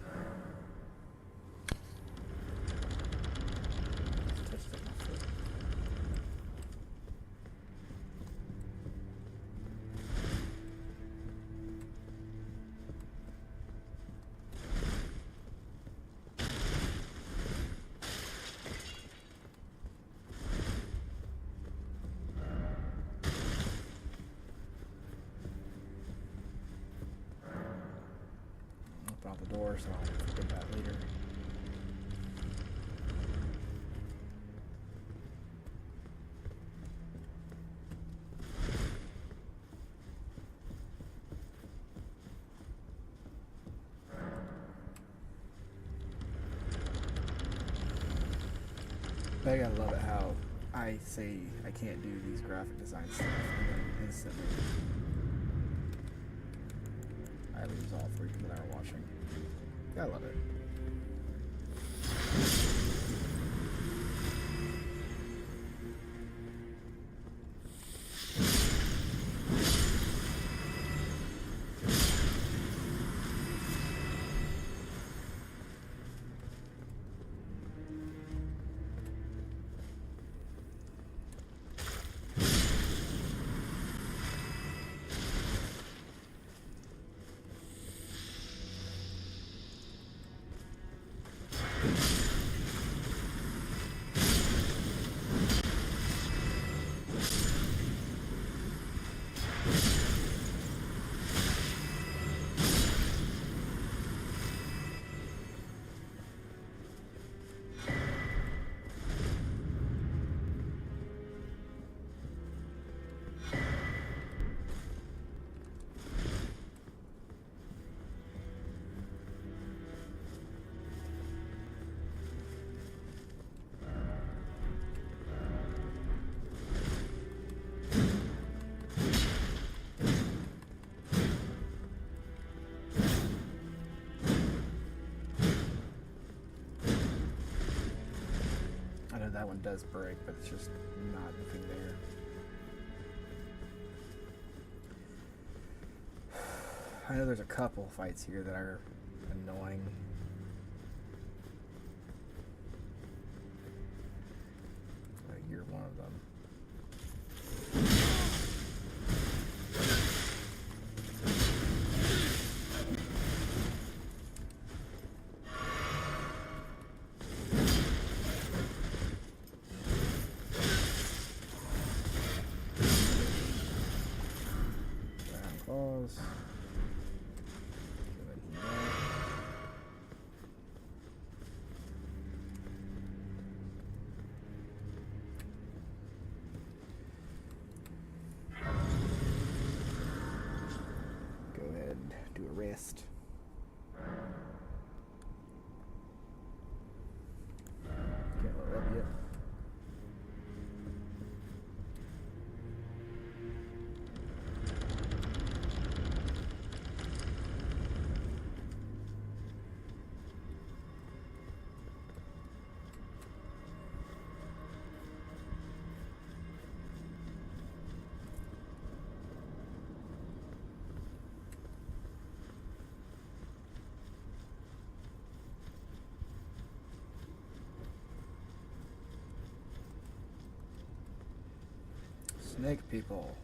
Touched up my foot. Open out the door so I'll forget that later. I gotta love it how I say I can't do these graphic design stuff and then instantly I lose all for people that are watching. Gotta love it. that one does break, but it's just not anything there. I know there's a couple fights here that are annoying. You're one of them. Claws. Go ahead and do a rest. Can't level up yet. Snake people.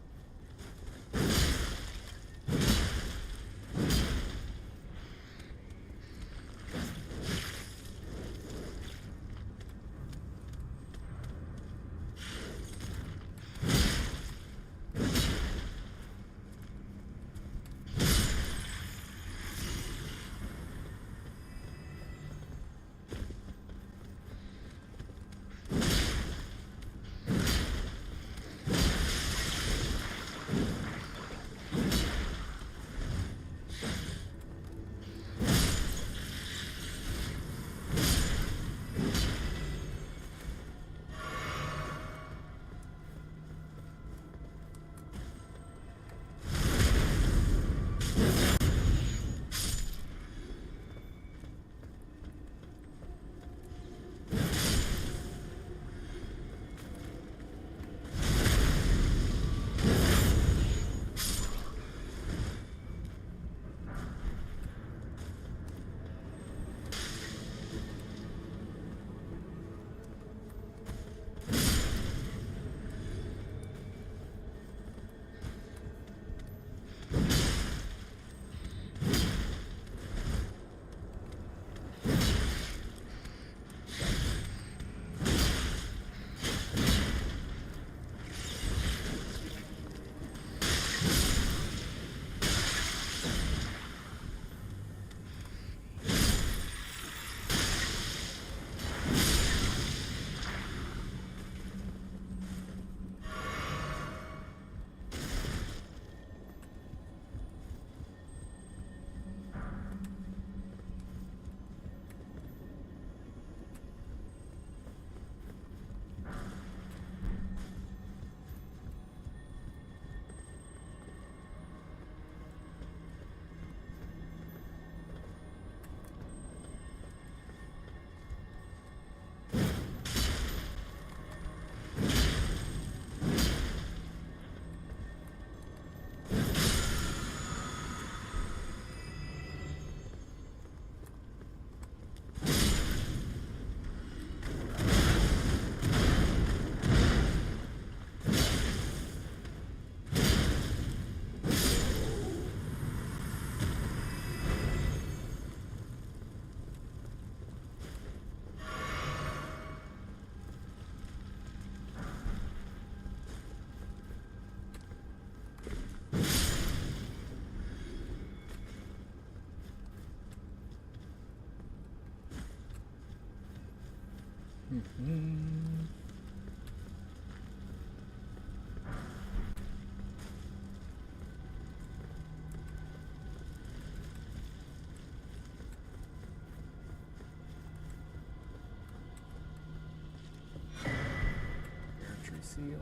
Archery seal.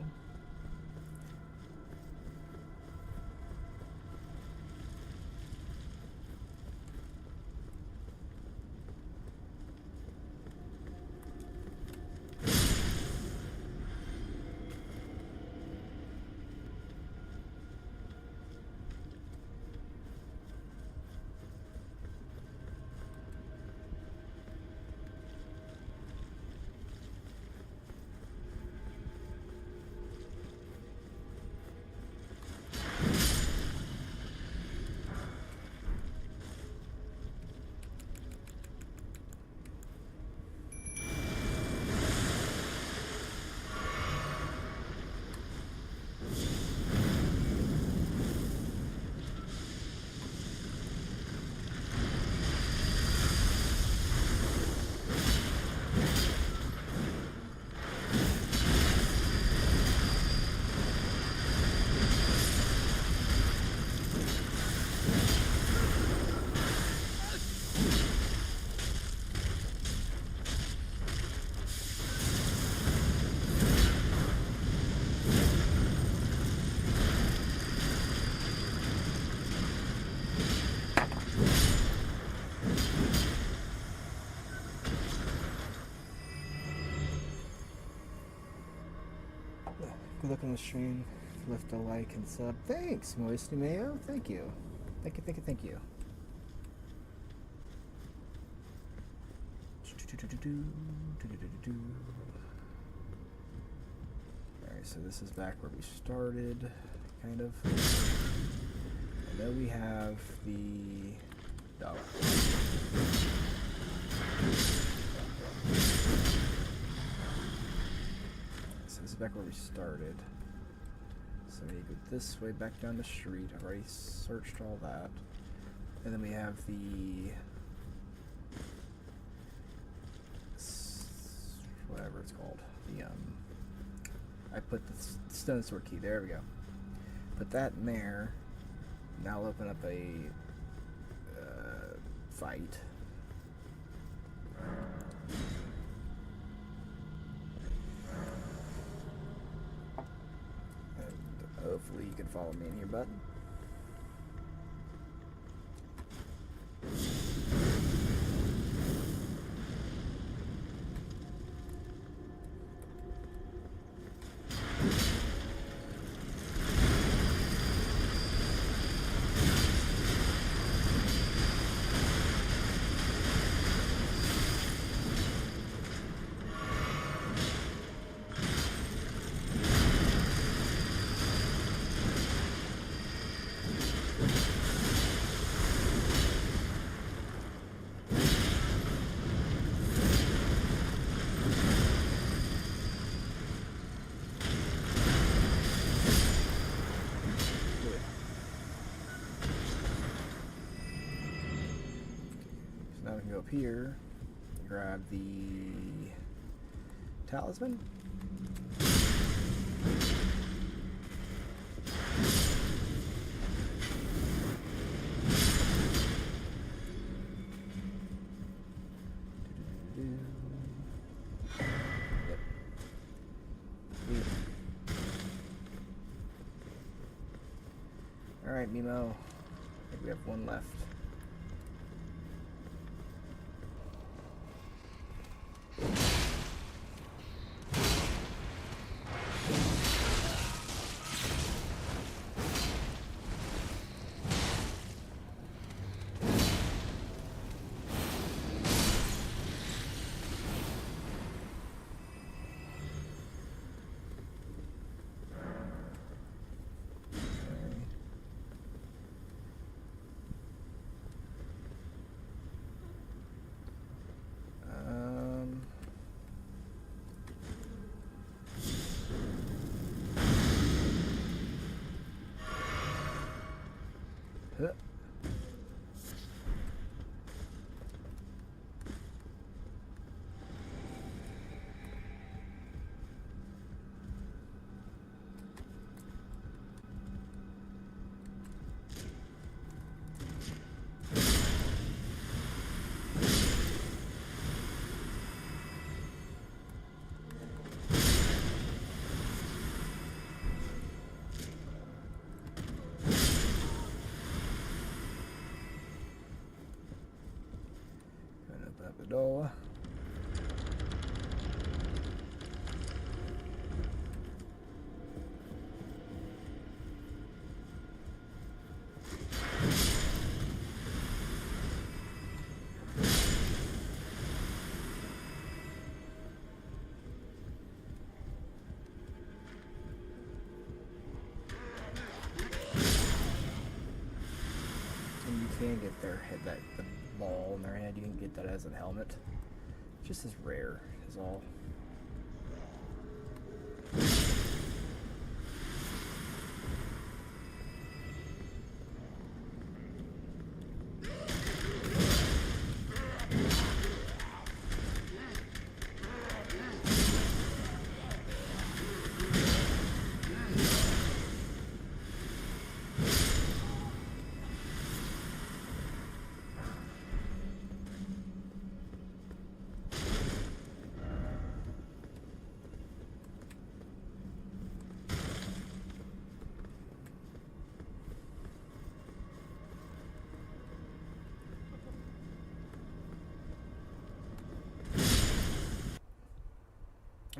you look on the stream, lift a like and sub. Thanks, Moist Mayo. Thank you. Thank you, thank you, thank you. Alright, so this is back where we started, kind of. And then we have the dollar. So this is back where we started. So we go this way back down the street. I've already searched all that. And then we have the whatever it's called. The I put the stone sword key. There we go. Put that in there. Now I'll open up a fight. And hopefully you can follow me in here, bud. Up here, grab the talisman. Yep. All right, Mimo. I think we have one left. Huh. The door. And you can get their head, the ball in their head, you can get that as a helmet. Just as rare is all.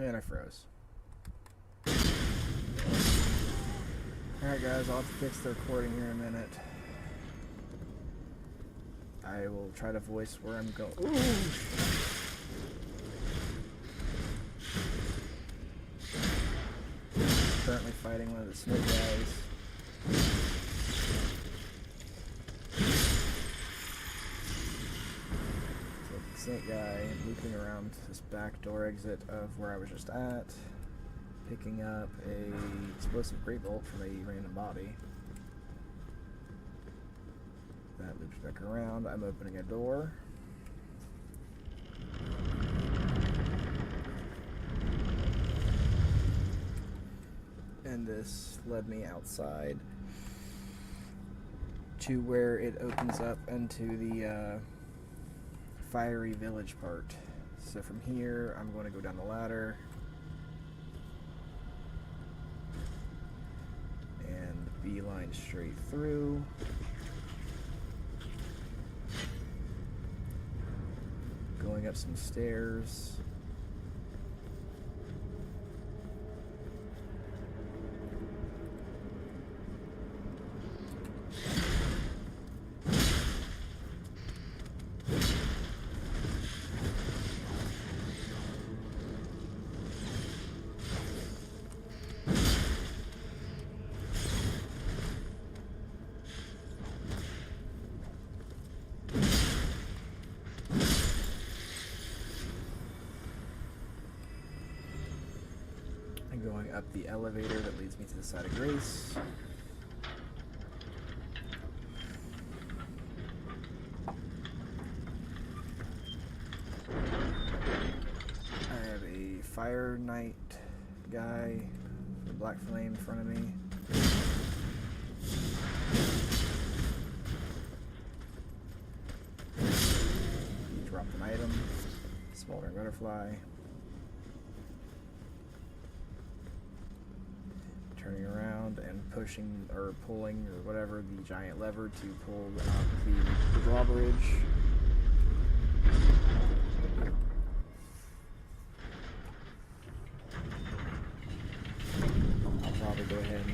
And I froze. Alright guys, I'll have to fix the recording here in a minute. I will try to voice where I'm going. Currently fighting one of the snake guys. So the snake guy looping around this back door exit of where I was just at, picking up a explosive great bolt from a random body. That loops back around. I'm opening a door. And this led me outside to where it opens up into the fiery village part. So from here, I'm going to go down the ladder and beeline straight through. Going up some stairs. Going up the elevator that leads me to the side of Grace. I have a Fire Knight guy with a black flame in front of me. He dropped an item, smoldering butterfly. Turning around and pushing or pulling or whatever the giant lever to pull out the drawbridge.